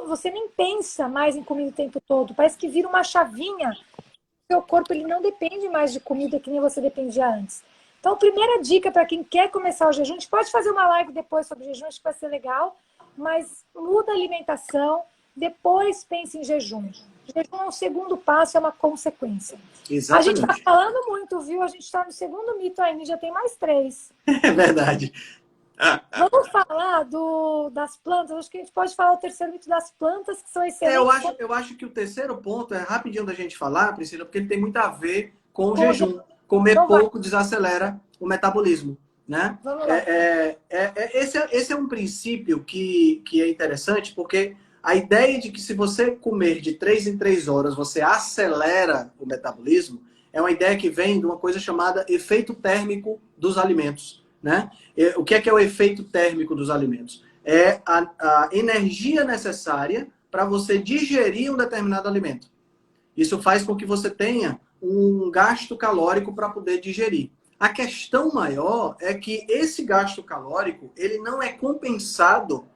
Você nem pensa mais em comida o tempo todo. Parece que vira uma chavinha. O seu corpo, ele não depende mais de comida que nem você dependia antes. Então, a primeira dica para quem quer começar o jejum, a gente pode fazer uma live depois sobre jejum, acho que vai ser legal, mas muda a alimentação, depois pense em jejum. Jejum é um segundo passo, é uma consequência. Exatamente. A gente está falando muito, viu? A gente está no segundo mito ainda, já tem mais 3. É verdade. Vamos falar das plantas. Acho que a gente pode falar o terceiro mito das plantas, que são excelentes. Eu acho que o terceiro ponto é rapidinho da gente falar, Priscila, porque ele tem muito a ver com o jejum. Comer pouco desacelera o metabolismo, né? Vamos lá. Esse é um princípio que é interessante, porque a ideia de que se você comer de 3 em 3 horas, você acelera o metabolismo, é uma ideia que vem de uma coisa chamada efeito térmico dos alimentos, né? O que é o efeito térmico dos alimentos? É a energia necessária para você digerir um determinado alimento. Isso faz com que você tenha um gasto calórico para poder digerir. A questão maior é que esse gasto calórico, ele não é compensado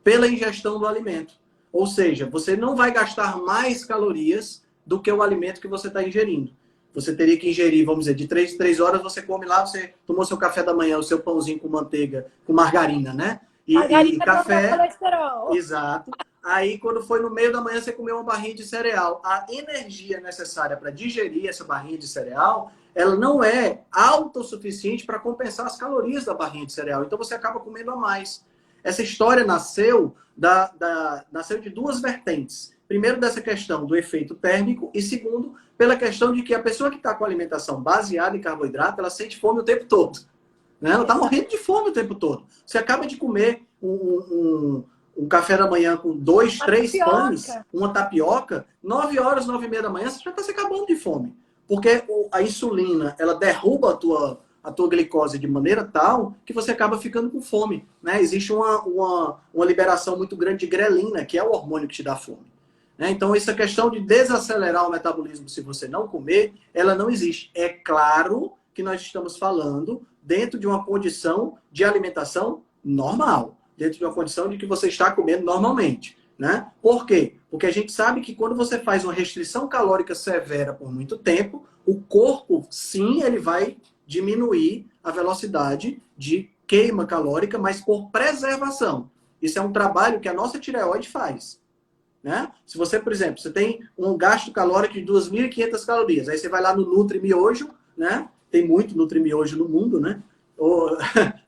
pela ingestão do alimento. Ou seja, você não vai gastar mais calorias do que o alimento que você está ingerindo. Você teria que ingerir, vamos dizer, de 3 em 3 horas, você come lá, você tomou seu café da manhã, o seu pãozinho com manteiga, com margarina, né? E Margarina café. colesterol. Exato. Aí, quando foi no meio da manhã, você comeu uma barrinha de cereal. A energia necessária para digerir essa barrinha de cereal, ela não é autossuficiente para compensar as calorias da barrinha de cereal. Então, você acaba comendo a mais. Essa história nasceu nasceu de duas vertentes. Primeiro, dessa questão do efeito térmico, e segundo, pela questão de que a pessoa que está com alimentação baseada em carboidrato, ela sente fome o tempo todo. Né? Ela está morrendo de fome o tempo todo. Você acaba de comer um café da manhã com 2, 3 pães, uma tapioca, 9 horas, 9 e meia da manhã, você já está se acabando de fome. Porque a insulina, ela derruba a tua glicose de maneira tal que você acaba ficando com fome. Né? Existe uma liberação muito grande de grelina, que é o hormônio que te dá fome. Né? Então, essa questão de desacelerar o metabolismo se você não comer, ela não existe. É claro que nós estamos falando dentro de uma condição de alimentação normal, dentro de uma condição de que você está comendo normalmente. Né? Por quê? Porque a gente sabe que quando você faz uma restrição calórica severa por muito tempo, o corpo, sim, ele vai diminuir a velocidade de queima calórica, mas por preservação. Isso é um trabalho que a nossa tireoide faz. Né? Se você, por exemplo, você tem um gasto calórico de 2.500 calorias, aí você vai lá no Nutri-Miojo, né? Tem muito Nutri-Miojo no mundo, né?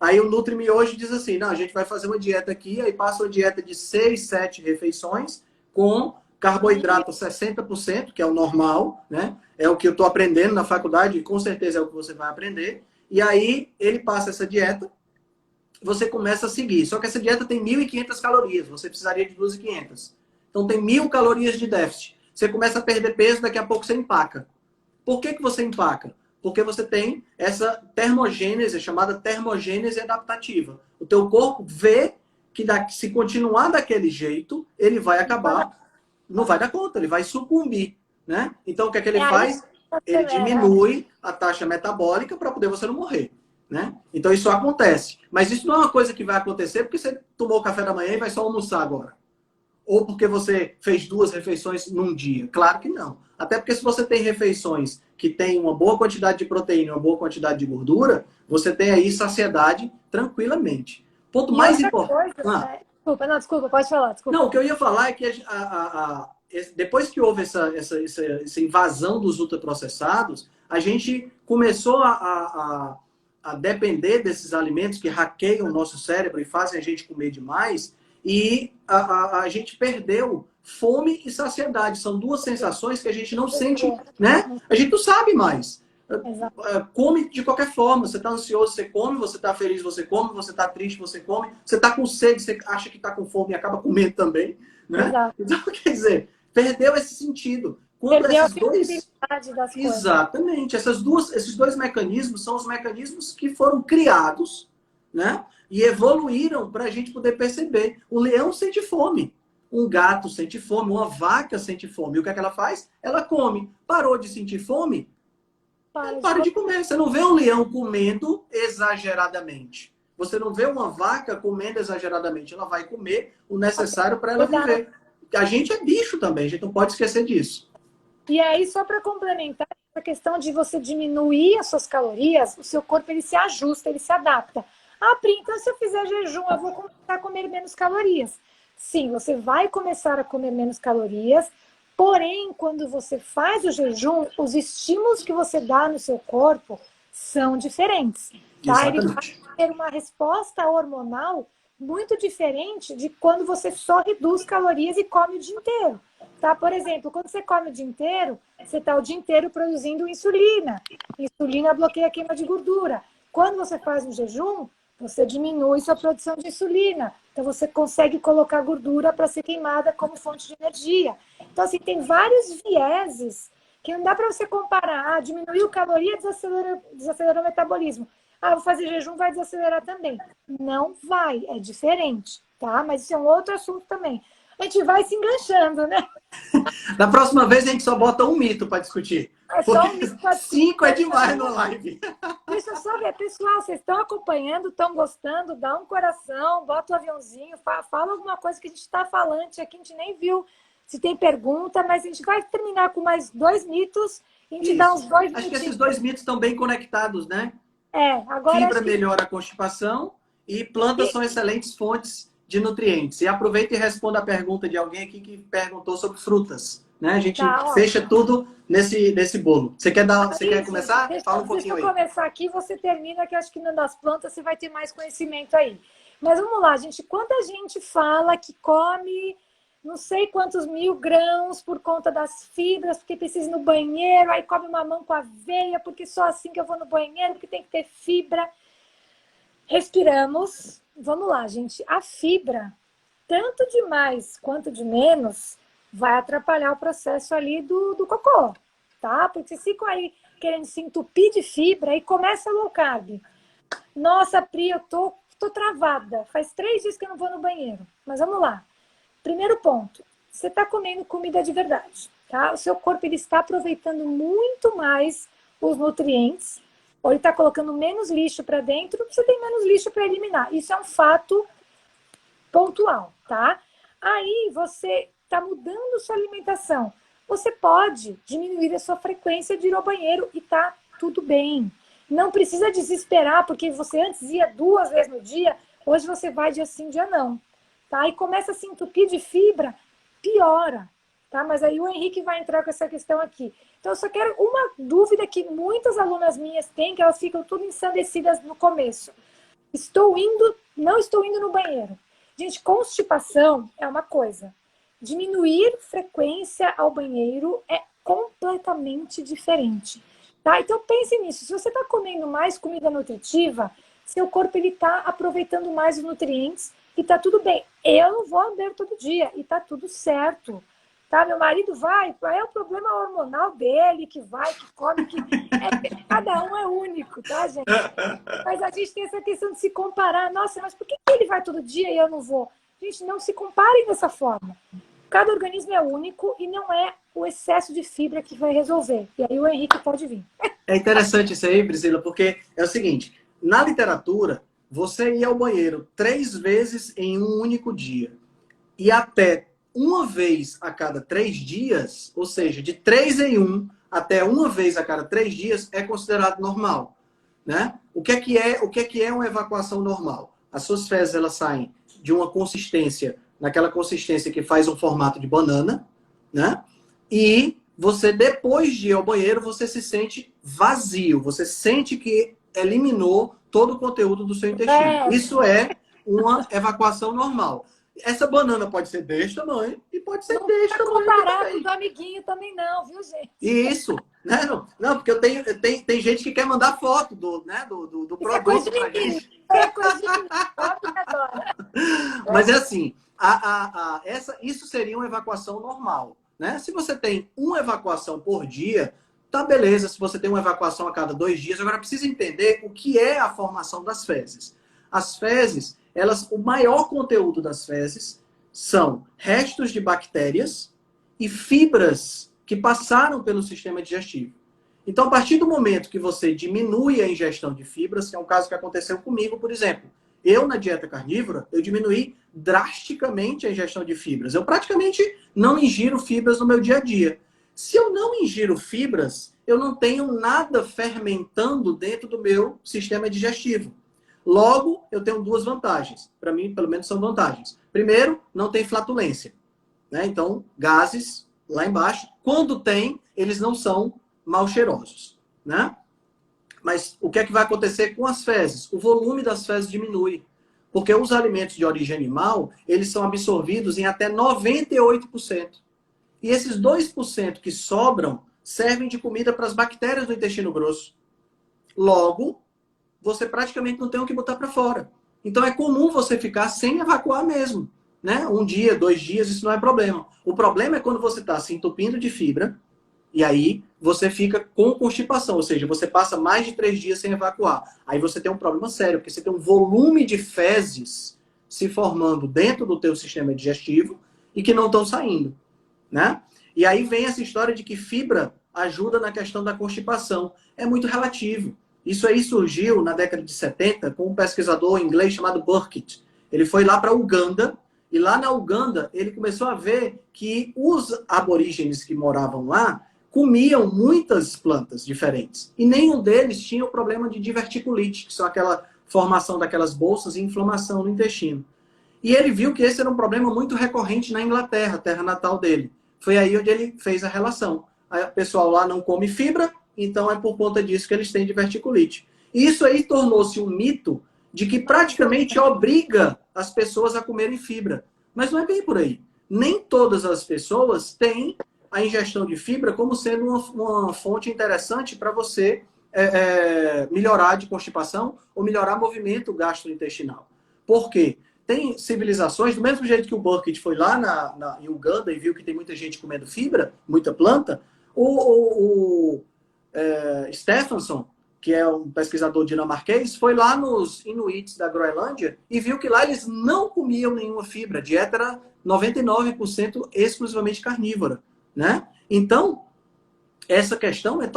Aí o Nutri-Miojo diz assim, não, a gente vai fazer uma dieta aqui, aí passa uma dieta de 6, 7 refeições com carboidrato 60%, que é o normal, né? É o que eu estou aprendendo na faculdade, e com certeza é o que você vai aprender. E aí ele passa essa dieta, você começa a seguir. Só que essa dieta tem 1.500 calorias, você precisaria de 2.500. Então tem 1.000 calorias de déficit. Você começa a perder peso, daqui a pouco você empaca. Por que você empaca? Porque você tem essa termogênese, chamada termogênese adaptativa. O teu corpo vê que se continuar daquele jeito, ele vai acabar, não vai dar conta, ele vai sucumbir. Né? Então, o que é que ele faz? Ele diminui a taxa metabólica para poder você não morrer. Né? Então, isso acontece. Mas isso não é uma coisa que vai acontecer porque você tomou o café da manhã e vai só almoçar agora. Ou porque você fez 2 refeições num dia. Claro que não. Até porque se você tem refeições que tem uma boa quantidade de proteína, uma boa quantidade de gordura, você tem aí saciedade tranquilamente. Ponto mais importante... Desculpa, pode falar. Desculpa. Não, o que eu ia falar é que depois que houve essa invasão dos ultraprocessados, a gente começou a depender desses alimentos que hackeiam o nosso cérebro e fazem a gente comer demais, e a gente perdeu fome e saciedade. São duas sensações que a gente não sente, né? A gente não sabe mais. Come de qualquer forma. Você está ansioso, você come. Você está feliz, você come. Você está triste, você come. Você está com sede, você acha que está com fome e acaba comendo também. Né? Então, quer dizer, perdeu esse sentido. Quando perdeu esses dois... das coisas. Exatamente. Esses dois mecanismos são os mecanismos que foram criados, né? E evoluíram para a gente poder perceber. O leão sente fome. Um gato sente fome. Uma vaca sente fome. E o que é que ela faz? Ela come. Parou de sentir fome? Para de comer. Você não vê um leão comendo exageradamente. Você não vê uma vaca comendo exageradamente. Ela vai comer o necessário para ela viver. A gente é bicho também. A gente não pode esquecer disso. E aí, só para complementar, a questão de você diminuir as suas calorias, o seu corpo ele se ajusta, ele se adapta. Ah, Pri, então se eu fizer jejum, eu vou começar a comer menos calorias. Sim, você vai começar a comer menos calorias, porém, quando você faz o jejum, os estímulos que você dá no seu corpo são diferentes. Tá? Ele vai ter uma resposta hormonal muito diferente de quando você só reduz calorias e come o dia inteiro. Tá? Por exemplo, quando você come o dia inteiro, você está o dia inteiro produzindo insulina. Insulina bloqueia a queima de gordura. Quando você faz um jejum, você diminui sua produção de insulina. Então, você consegue colocar gordura para ser queimada como fonte de energia. Então, assim, tem vários vieses que não dá para você comparar. Diminuiu caloria, desacelerou o metabolismo. Vou fazer jejum, vai desacelerar também. Não vai, é diferente, tá? Mas isso é um outro assunto também. A gente vai se enganchando, né? Da próxima vez a gente só bota um mito para discutir. É Porque só um mito 5 é demais na live. Deixa eu só ver, pessoal, vocês estão acompanhando, estão gostando, dá um coração, bota o aviãozinho, fala alguma coisa que a gente está falando aqui, a gente nem viu se tem pergunta, mas a gente vai terminar com mais 2 mitos e a gente dá uns 2 Acho que esses 2 mitos estão bem conectados, né? Agora Fibra melhora a constipação e plantas são excelentes fontes de nutrientes. E aproveita e responda a pergunta de alguém aqui que perguntou sobre frutas. Né? A gente fecha tudo nesse bolo. Você quer começar? Fala um pouquinho aí. Deixa eu começar aqui, você termina, que eu acho que das plantas você vai ter mais conhecimento aí. Mas vamos lá, gente. Quanta gente fala que come não sei quantos 1000 grãos por conta das fibras, porque precisa ir no banheiro, aí come mamão com aveia, porque só assim que eu vou no banheiro, porque tem que ter fibra. Respiramos. Vamos lá, gente. A fibra, tanto de mais quanto de menos, vai atrapalhar o processo ali do cocô, tá? Porque vocês ficam aí querendo se entupir de fibra e começa low carb. Nossa, Pri, eu tô travada. Faz 3 dias que eu não vou no banheiro. Mas vamos lá. Primeiro ponto. Você está comendo comida de verdade, tá? O seu corpo ele está aproveitando muito mais os nutrientes, ou ele está colocando menos lixo para dentro, você tem menos lixo para eliminar. Isso é um fato pontual, tá? Aí você está mudando sua alimentação. Você pode diminuir a sua frequência de ir ao banheiro e tá tudo bem. Não precisa desesperar, porque você antes ia 2 vezes no dia, hoje você vai dia sim, dia não. Tá? E começa a se entupir de fibra, piora. Tá? Mas aí o Henrique vai entrar com essa questão aqui. Então, eu só quero uma dúvida que muitas alunas minhas têm, que elas ficam tudo ensandecidas no começo. Não estou indo no banheiro. Gente, constipação é uma coisa. Diminuir frequência ao banheiro é completamente diferente. Tá? Então, pense nisso. Se você está comendo mais comida nutritiva, seu corpo está aproveitando mais os nutrientes e tá tudo bem. Eu não vou ao banheiro todo dia e tá tudo certo. Tá? Meu marido vai, é o problema hormonal dele, que vai, que come, cada um é único, tá, gente? Mas a gente tem essa questão de se comparar. Nossa, mas por que ele vai todo dia e eu não vou? Gente, não se comparem dessa forma. Cada organismo é único e não é o excesso de fibra que vai resolver. E aí o Henrique pode vir. É interessante isso aí, Priscila, porque é o seguinte, na literatura, você ir ao banheiro 3 vezes em um único dia e até 1 vez a cada 3 dias, ou seja, de 3 em 1 até 1 vez a cada 3 dias é considerado normal, né? O que é uma evacuação normal? As suas fezes elas saem de uma consistência, naquela consistência que faz um formato de banana, né? E você depois de ir ao banheiro você se sente vazio, você sente que eliminou todo o conteúdo do seu intestino. Isso é uma evacuação normal. Essa banana pode ser deste tamanho e pode ser deste tamanho. Não comparar com o do amiguinho também não, viu, gente? Isso. Né? Não, porque tem gente que quer mandar foto do produto pra gente. É coisa de Mas é assim, isso seria uma evacuação normal. Né? Se você tem uma evacuação por dia, tá beleza, se você tem uma evacuação a cada 2 dias. Agora, precisa entender o que é a formação das fezes. As fezes, o maior conteúdo das fezes são restos de bactérias e fibras que passaram pelo sistema digestivo. Então, a partir do momento que você diminui a ingestão de fibras, que é um caso que aconteceu comigo, por exemplo. Eu, na dieta carnívora, eu diminuí drasticamente a ingestão de fibras. Eu praticamente não ingiro fibras no meu dia a dia. Se eu não ingiro fibras, eu não tenho nada fermentando dentro do meu sistema digestivo. Logo, eu tenho 2 vantagens. Para mim, pelo menos, são vantagens. Primeiro, não tem flatulência. Né? Então, gases lá embaixo. Quando tem, eles não são mal cheirosos. Né? Mas o que é que vai acontecer com as fezes? O volume das fezes diminui. Porque os alimentos de origem animal, eles são absorvidos em até 98%. E esses 2% que sobram servem de comida para as bactérias do intestino grosso. Logo, você praticamente não tem o que botar para fora. Então é comum você ficar sem evacuar mesmo. Né? 1 dia, 2 dias, isso não é problema. O problema é quando você está se entupindo de fibra, E aí você fica com constipação, ou seja, você passa mais de 3 dias sem evacuar. Aí você tem um problema sério, porque você tem um volume de fezes se formando dentro do teu sistema digestivo e que não estão saindo, né? E aí vem essa história de que fibra ajuda na questão da constipação. É muito relativo. Isso aí surgiu na década de 70 com um pesquisador inglês chamado Burkitt. Ele foi lá para Uganda e lá na Uganda ele começou a ver que os aborígenes que moravam lá comiam muitas plantas diferentes. E nenhum deles tinha o problema de diverticulite, que são aquela formação daquelas bolsas e inflamação no intestino. E ele viu que esse era um problema muito recorrente na Inglaterra, terra natal dele. Foi aí onde ele fez a relação. O pessoal lá não come fibra, então é por conta disso que eles têm diverticulite. E isso aí tornou-se um mito de que praticamente obriga as pessoas a comerem fibra. Mas não é bem por aí. Nem todas as pessoas têm a ingestão de fibra como sendo uma fonte interessante para você melhorar de constipação ou melhorar movimento gastrointestinal. Por quê? Tem civilizações, do mesmo jeito que o Burkitt foi lá em Uganda e viu que tem muita gente comendo fibra, muita planta, o Stephenson, que é um pesquisador dinamarquês, foi lá nos Inuits da Groenlândia e viu que lá eles não comiam nenhuma fibra. A dieta era 99% exclusivamente carnívora, né? Então, essa questão é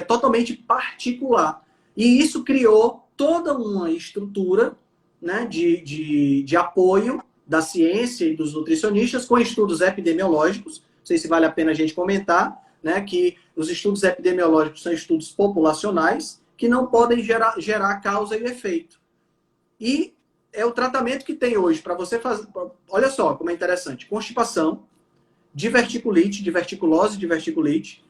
totalmente particular. E isso criou toda uma estrutura, né, de apoio da ciência e dos nutricionistas com estudos epidemiológicos. Não sei se vale a pena a gente comentar, né, que os estudos epidemiológicos são estudos populacionais que não podem gerar causa e efeito. E é o tratamento que tem hoje para você fazer. Olha só como é interessante: constipação, diverticulite, diverticulose, diverticulite.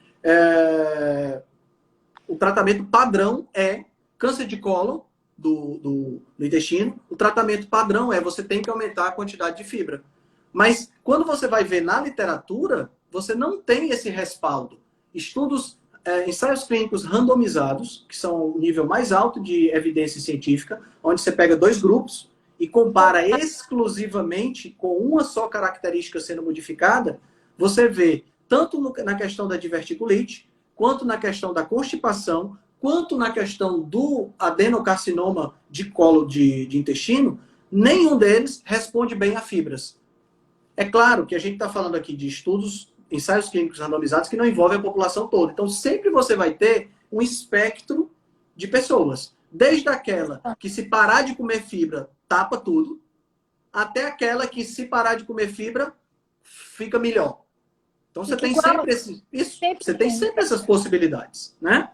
O tratamento padrão é câncer de cólon do intestino. O tratamento padrão é você tem que aumentar a quantidade de fibra. Mas quando você vai ver na literatura, você não tem esse respaldo. Estudos, ensaios clínicos randomizados, que são o nível mais alto de evidência científica, onde você pega 2 grupos e compara exclusivamente com uma só característica sendo modificada, você vê tanto na questão da diverticulite, quanto na questão da constipação, quanto na questão do adenocarcinoma de colo de intestino, nenhum deles responde bem a fibras. É claro que a gente está falando aqui de estudos, ensaios clínicos randomizados que não envolvem a população toda. Então, sempre você vai ter um espectro de pessoas. Desde aquela que, se parar de comer fibra, tapa tudo, até aquela que, se parar de comer fibra, fica melhor. Então, você tem sempre essas possibilidades, né?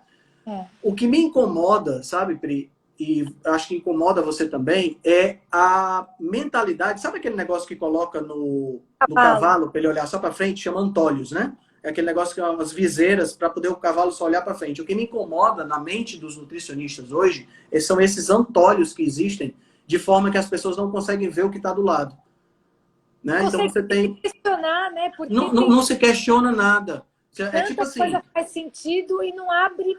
O que me incomoda, sabe, Pri, e acho que incomoda você também, é a mentalidade. Sabe aquele negócio que coloca no cavalo para ele olhar só para frente? Chama antólios, né? É aquele negócio que é umas viseiras para poder o cavalo só olhar para frente. O que me incomoda na mente dos nutricionistas hoje são esses antólios que existem, de forma que as pessoas não conseguem ver o que está do lado. Né? Então você tem que questionar, né? Porque não se questiona nada. É tipo assim, coisa faz sentido e não abre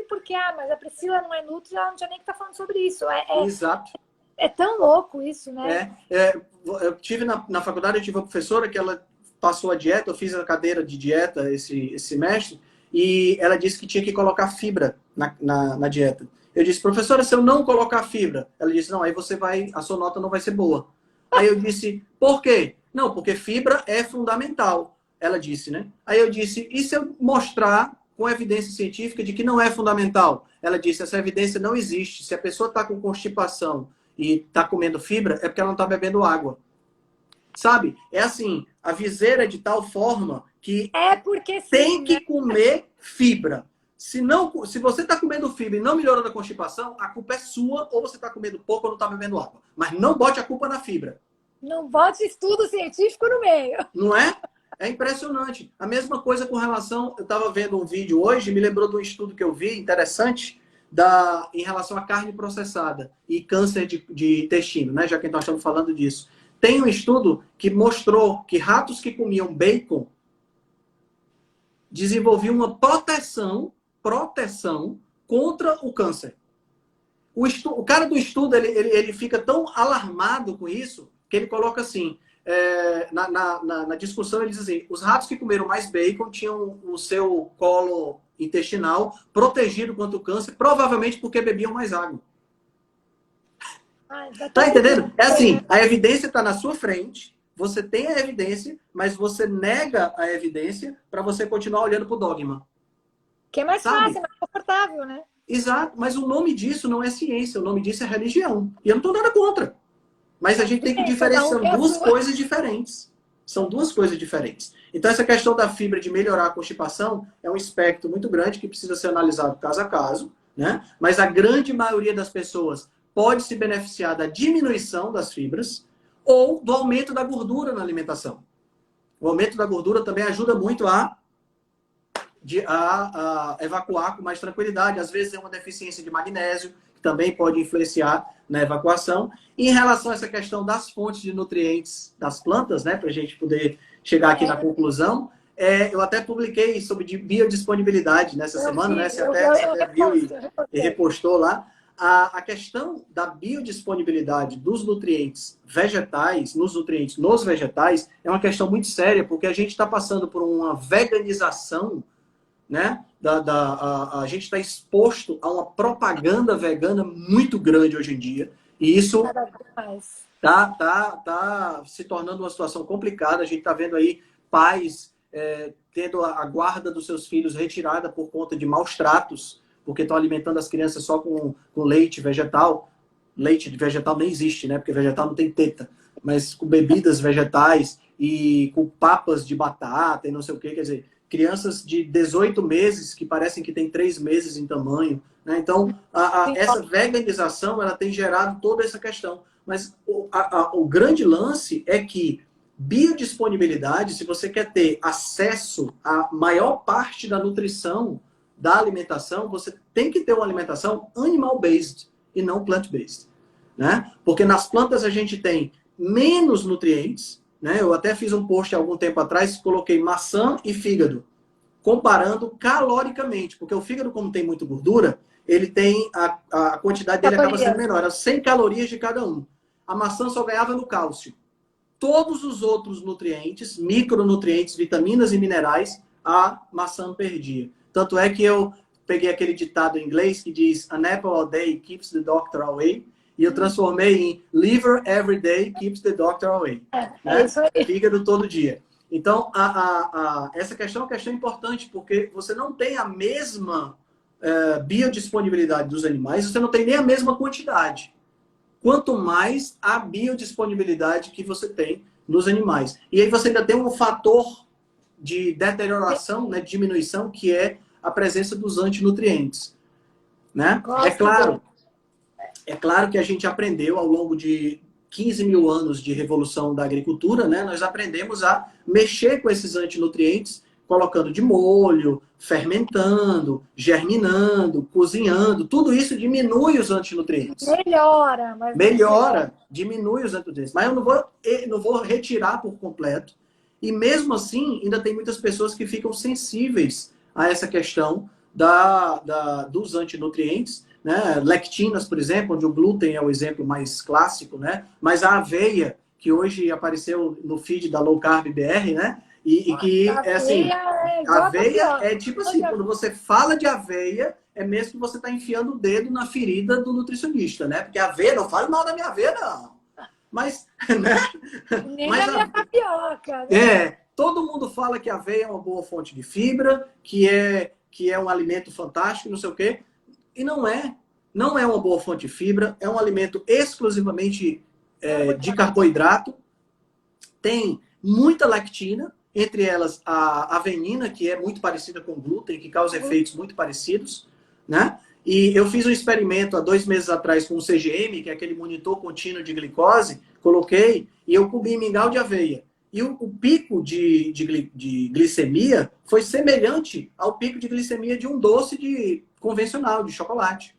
porque, mas a Priscila não é nutri, ela não tinha nem que estar falando sobre isso. Exato. É tão louco isso, né? Eu tive na faculdade, eu tive uma professora que ela passou a dieta, eu fiz a cadeira de dieta esse semestre, e ela disse que tinha que colocar fibra na dieta. Eu disse, professora, se eu não colocar fibra? Ela disse, não, aí a sua nota não vai ser boa. Aí eu disse, por quê? Não, porque fibra é fundamental. Ela disse, né? Aí eu disse, e se eu mostrar com evidência científica de que não é fundamental? Ela disse, essa evidência não existe. Se a pessoa está com constipação e está comendo fibra, é porque ela não está bebendo água. Sabe? É assim, a viseira é de tal forma que porque tem que comer fibra. Se você está comendo fibra e não melhorando a constipação, a culpa é sua, ou você está comendo pouco ou não está bebendo água. Mas não bote a culpa na fibra. Não bote estudo científico no meio. Não é? É impressionante. A mesma coisa com relação... Eu estava vendo um vídeo hoje, me lembrou de um estudo que eu vi, interessante, em relação à carne processada e câncer de intestino, né? Já que nós estamos falando disso. Tem um estudo que mostrou que ratos que comiam bacon desenvolviam uma proteção contra o câncer. O cara do estudo, ele fica tão alarmado com isso, que ele coloca assim, na discussão, eles dizem, os ratos que comeram mais bacon tinham o seu colo intestinal protegido contra o câncer, provavelmente porque bebiam mais água. Tá entendendo? É assim, a evidência está na sua frente, você tem a evidência, mas você nega a evidência para você continuar olhando para o dogma. Que é mais fácil, é mais confortável, né? Exato, mas o nome disso não é ciência, o nome disso é religião. E eu não estou nada contra. Mas a gente tem que diferenciar, são duas coisas diferentes. São duas coisas diferentes. Então, essa questão da fibra de melhorar a constipação é um espectro muito grande que precisa ser analisado caso a caso, né? Mas a grande maioria das pessoas pode se beneficiar da diminuição das fibras ou do aumento da gordura na alimentação. O aumento da gordura também ajuda muito a evacuar com mais tranquilidade. Às vezes é uma deficiência de magnésio, que também pode influenciar na evacuação. E em relação a essa questão das fontes de nutrientes das plantas, né, para a gente poder chegar aqui na conclusão, eu até publiquei sobre biodisponibilidade nessa semana, né? Você até viu e repostou lá. A questão da biodisponibilidade dos nutrientes vegetais, nos vegetais, é uma questão muito séria, porque a gente está passando por uma veganização, né? A gente está exposto a uma propaganda vegana muito grande hoje em dia. E isso tá se tornando uma situação complicada. A gente está vendo aí pais tendo a guarda dos seus filhos retirada por conta de maus tratos, porque estão alimentando as crianças só com leite vegetal. Leite vegetal nem existe, né? Porque vegetal não tem teta. Mas com bebidas vegetais e com papas de batata e não sei o que. Quer dizer, crianças de 18 meses que parecem que têm 3 meses em tamanho. Né? Então, essa veganização ela tem gerado toda essa questão. Mas o grande lance é que biodisponibilidade, se você quer ter acesso à maior parte da nutrição da alimentação, você tem que ter uma alimentação animal-based e não plant-based. Né? Porque nas plantas a gente tem menos nutrientes. Né? Eu até fiz um post há algum tempo atrás, coloquei maçã e fígado, comparando caloricamente, porque o fígado, como tem muita gordura, ele tem a quantidade dele acaba sendo menor, era 100 calorias de cada um. A maçã só ganhava no cálcio. Todos os outros nutrientes, micronutrientes, vitaminas e minerais, a maçã perdia. Tanto é que eu peguei aquele ditado em inglês que diz "An apple a day keeps the doctor away", e eu transformei em "Liver every day keeps the doctor away". Né? Isso aí. Fígado todo dia. Então, essa questão é uma questão importante, porque você não tem a mesma biodisponibilidade dos animais, você não tem nem a mesma quantidade. Quanto mais a biodisponibilidade que você tem nos animais. E aí você ainda tem um fator de deterioração, né, diminuição, que é a presença dos antinutrientes. Né? É claro que a gente aprendeu ao longo de 15 mil anos de revolução da agricultura, né, nós aprendemos a mexer com esses antinutrientes, colocando de molho, fermentando, germinando, cozinhando. Tudo isso diminui os antinutrientes. Melhora, diminui os antinutrientes. Mas eu não vou retirar por completo. E mesmo assim, ainda tem muitas pessoas que ficam sensíveis a essa questão dos antinutrientes, né? Lectinas, por exemplo, onde o glúten é o exemplo mais clássico, né? Mas a aveia, que hoje apareceu no feed da Low Carb BR, né? E que é assim, a aveia é tipo assim, quando você fala de aveia, é mesmo que você está enfiando o dedo na ferida do nutricionista, né? Porque a aveia, não fale mal da minha aveia, não. Mas, né? Nem da minha tapioca. Né? Todo mundo fala que a aveia é uma boa fonte de fibra, que é um alimento fantástico, não sei o quê. E não é. Não é uma boa fonte de fibra, é um alimento exclusivamente de carboidrato. Tem muita lectina, entre elas a avenina, que é muito parecida com o glúten, que causa efeitos muito parecidos, né? E eu fiz um experimento há 2 meses atrás com o CGM, que é aquele monitor contínuo de glicose, coloquei e eu comi mingau de aveia. E o pico de glicemia foi semelhante ao pico de glicemia de um doce convencional, de chocolate.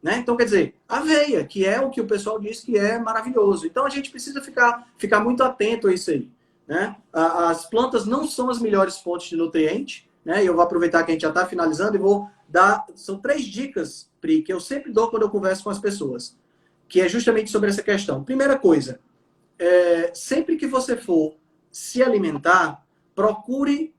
Né? Então, quer dizer, aveia, que é o que o pessoal diz que é maravilhoso. Então, a gente precisa ficar muito atento a isso aí. Né? As plantas não são as melhores fontes de nutriente. Né? E eu vou aproveitar que a gente já está finalizando e vou dar... São 3 dicas, Pri, que eu sempre dou quando eu converso com as pessoas, que é justamente sobre essa questão. Primeira coisa, sempre que você for se alimentar, procure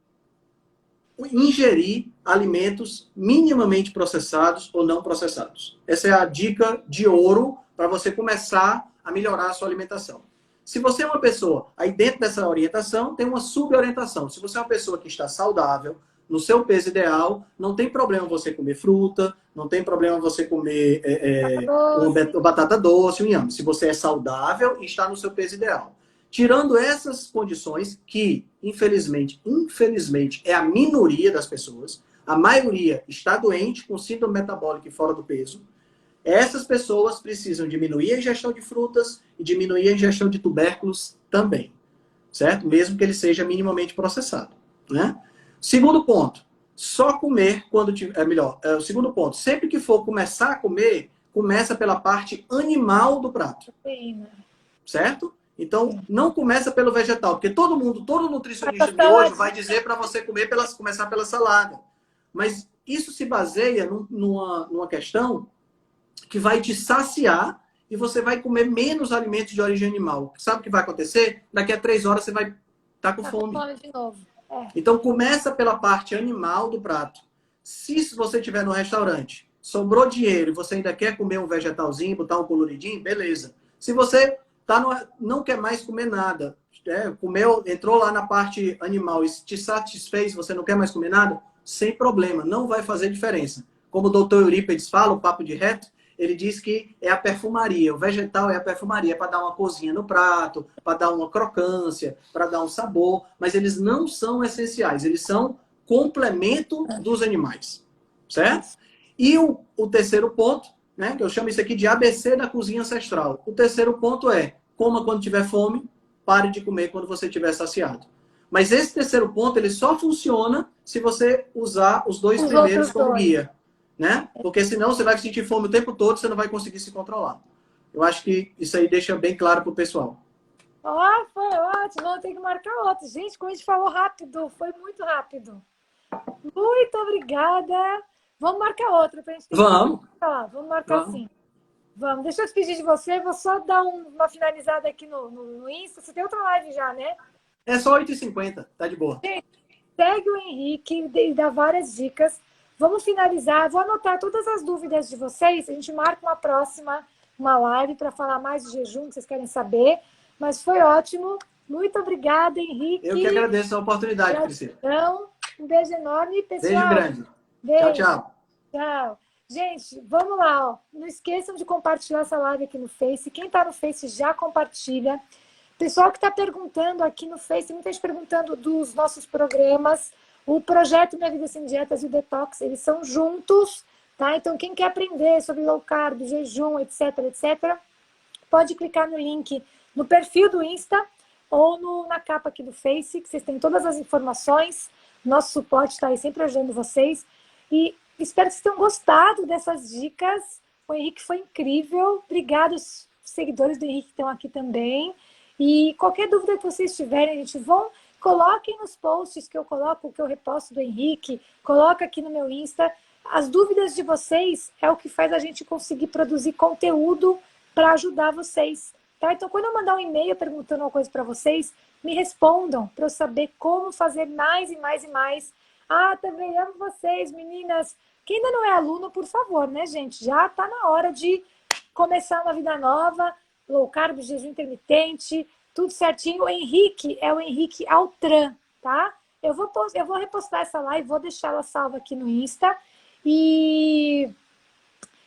ingerir alimentos minimamente processados ou não processados. Essa é a dica de ouro para você começar a melhorar a sua alimentação. Se você é uma pessoa, aí dentro dessa orientação tem uma suborientação. Se você é uma pessoa que está saudável, no seu peso ideal, não tem problema você comer fruta, não tem problema você comer batata doce, um inhame. Se você é saudável e está no seu peso ideal. Tirando essas condições, que infelizmente é a minoria das pessoas, a maioria está doente com síndrome metabólica e fora do peso, essas pessoas precisam diminuir a ingestão de frutas e diminuir a ingestão de tubérculos também, certo? Mesmo que ele seja minimamente processado, né? Segundo ponto, só comer quando tiver... o segundo ponto, sempre que for começar a comer, começa pela parte animal do prato, certo? Então, não começa pelo vegetal, porque todo nutricionista de hoje vai dizer para você começar pela salada. Mas isso se baseia numa questão que vai te saciar e você vai comer menos alimentos de origem animal. Sabe o que vai acontecer? Daqui a 3 horas você vai estar com fome. De novo. Então, começa pela parte animal do prato. Se você estiver no restaurante, sobrou dinheiro e você ainda quer comer um vegetalzinho, botar um coloridinho, beleza. Se você não quer mais comer nada, entrou lá na parte animal e te satisfez, você não quer mais comer nada, sem problema, não vai fazer diferença. Como o doutor Eurípides fala, o papo de reto, ele diz que é a perfumaria, o vegetal é a perfumaria, para dar uma corzinha no prato, para dar uma crocância, para dar um sabor, mas eles não são essenciais, eles são complemento dos animais, certo? E o terceiro ponto, né, que eu chamo isso aqui de ABC da cozinha ancestral. O terceiro ponto é, coma quando tiver fome, pare de comer quando você estiver saciado. Mas esse terceiro ponto, ele só funciona se você usar os dois primeiros como guia, né? Porque senão você vai sentir fome o tempo todo, você não vai conseguir se controlar. Eu acho que isso aí deixa bem claro para o pessoal. Foi ótimo, vou ter que marcar outro. Gente, como a gente falou rápido, foi muito rápido. Muito obrigada. Vamos marcar outra pra gente ter Vamos. Vamos marcar sim. Vamos. Deixa eu despedir de você. Vou só dar uma finalizada aqui no Insta. Você tem outra live já, né? É só 8h50, tá de boa. Gente, segue o Henrique e dá várias dicas. Vamos finalizar. Vou anotar todas as dúvidas de vocês. A gente marca uma live para falar mais de jejum, que vocês querem saber. Mas foi ótimo. Muito obrigada, Henrique. Eu que agradeço a oportunidade, Priscila. Um beijo enorme, pessoal. Beijo grande. Beijo. Tchau. Tchau. Gente, vamos lá. Ó. Não esqueçam de compartilhar essa live aqui no Face. Quem está no Face já compartilha. Pessoal que está perguntando aqui no Face, muita gente perguntando dos nossos programas. O projeto Minha Vida Sem Dietas e o Detox, eles são juntos, tá? Então, quem quer aprender sobre low carb, jejum, etc, pode clicar no link no perfil do Insta ou na capa aqui do Face, que vocês têm todas as informações. Nosso suporte está aí sempre ajudando vocês. E espero que vocês tenham gostado dessas dicas. O Henrique foi incrível. Obrigada aos seguidores do Henrique que estão aqui também. E qualquer dúvida que vocês tiverem, coloquem nos posts que eu coloco, que eu reposto do Henrique, coloca aqui no meu Insta. As dúvidas de vocês é o que faz a gente conseguir produzir conteúdo para ajudar vocês. Tá? Então, quando eu mandar um e-mail perguntando uma coisa para vocês, me respondam para eu saber como fazer mais e mais e mais. Também amo vocês, meninas. Quem ainda não é aluno, por favor, né, gente? Já está na hora de começar uma vida nova, low carb, jejum intermitente, tudo certinho. O Henrique é o Henrique Altran, tá? Eu vou repostar essa live, vou deixar ela salva aqui no Insta. E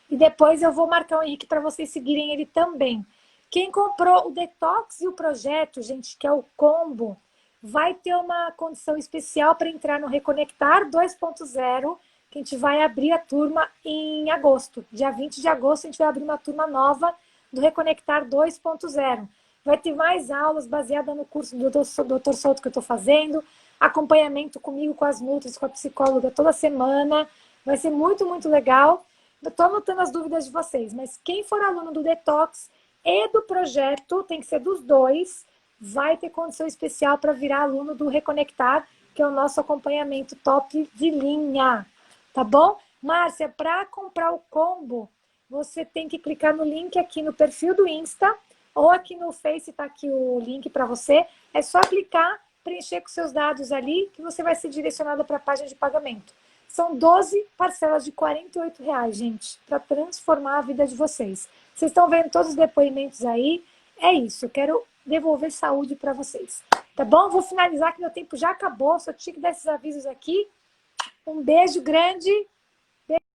depois eu vou marcar o Henrique para vocês seguirem ele também. Quem comprou o Detox e o projeto, gente, que é o combo, vai ter uma condição especial para entrar no Reconectar 2.0, que a gente vai abrir a turma em agosto. Dia 20 de agosto a gente vai abrir uma turma nova do Reconectar 2.0. Vai ter mais aulas baseadas no curso do Dr. Souto que eu estou fazendo, acompanhamento comigo, com as nutris, com a psicóloga toda semana. Vai ser muito, muito legal. Eu estou anotando as dúvidas de vocês, mas quem for aluno do Detox e do projeto, tem que ser dos dois, vai ter condição especial para virar aluno do Reconectar, que é o nosso acompanhamento top de linha. Tá bom? Márcia, para comprar o combo, você tem que clicar no link aqui no perfil do Insta ou aqui no Face tá aqui o link para você. É só clicar, preencher com seus dados ali, que você vai ser direcionado para a página de pagamento. São 12 parcelas de R$48, gente, para transformar a vida de vocês. Vocês estão vendo todos os depoimentos aí. É isso, eu quero devolver saúde para vocês. Tá bom? Vou finalizar que meu tempo já acabou, só tinha que dar esses avisos aqui. Um beijo grande.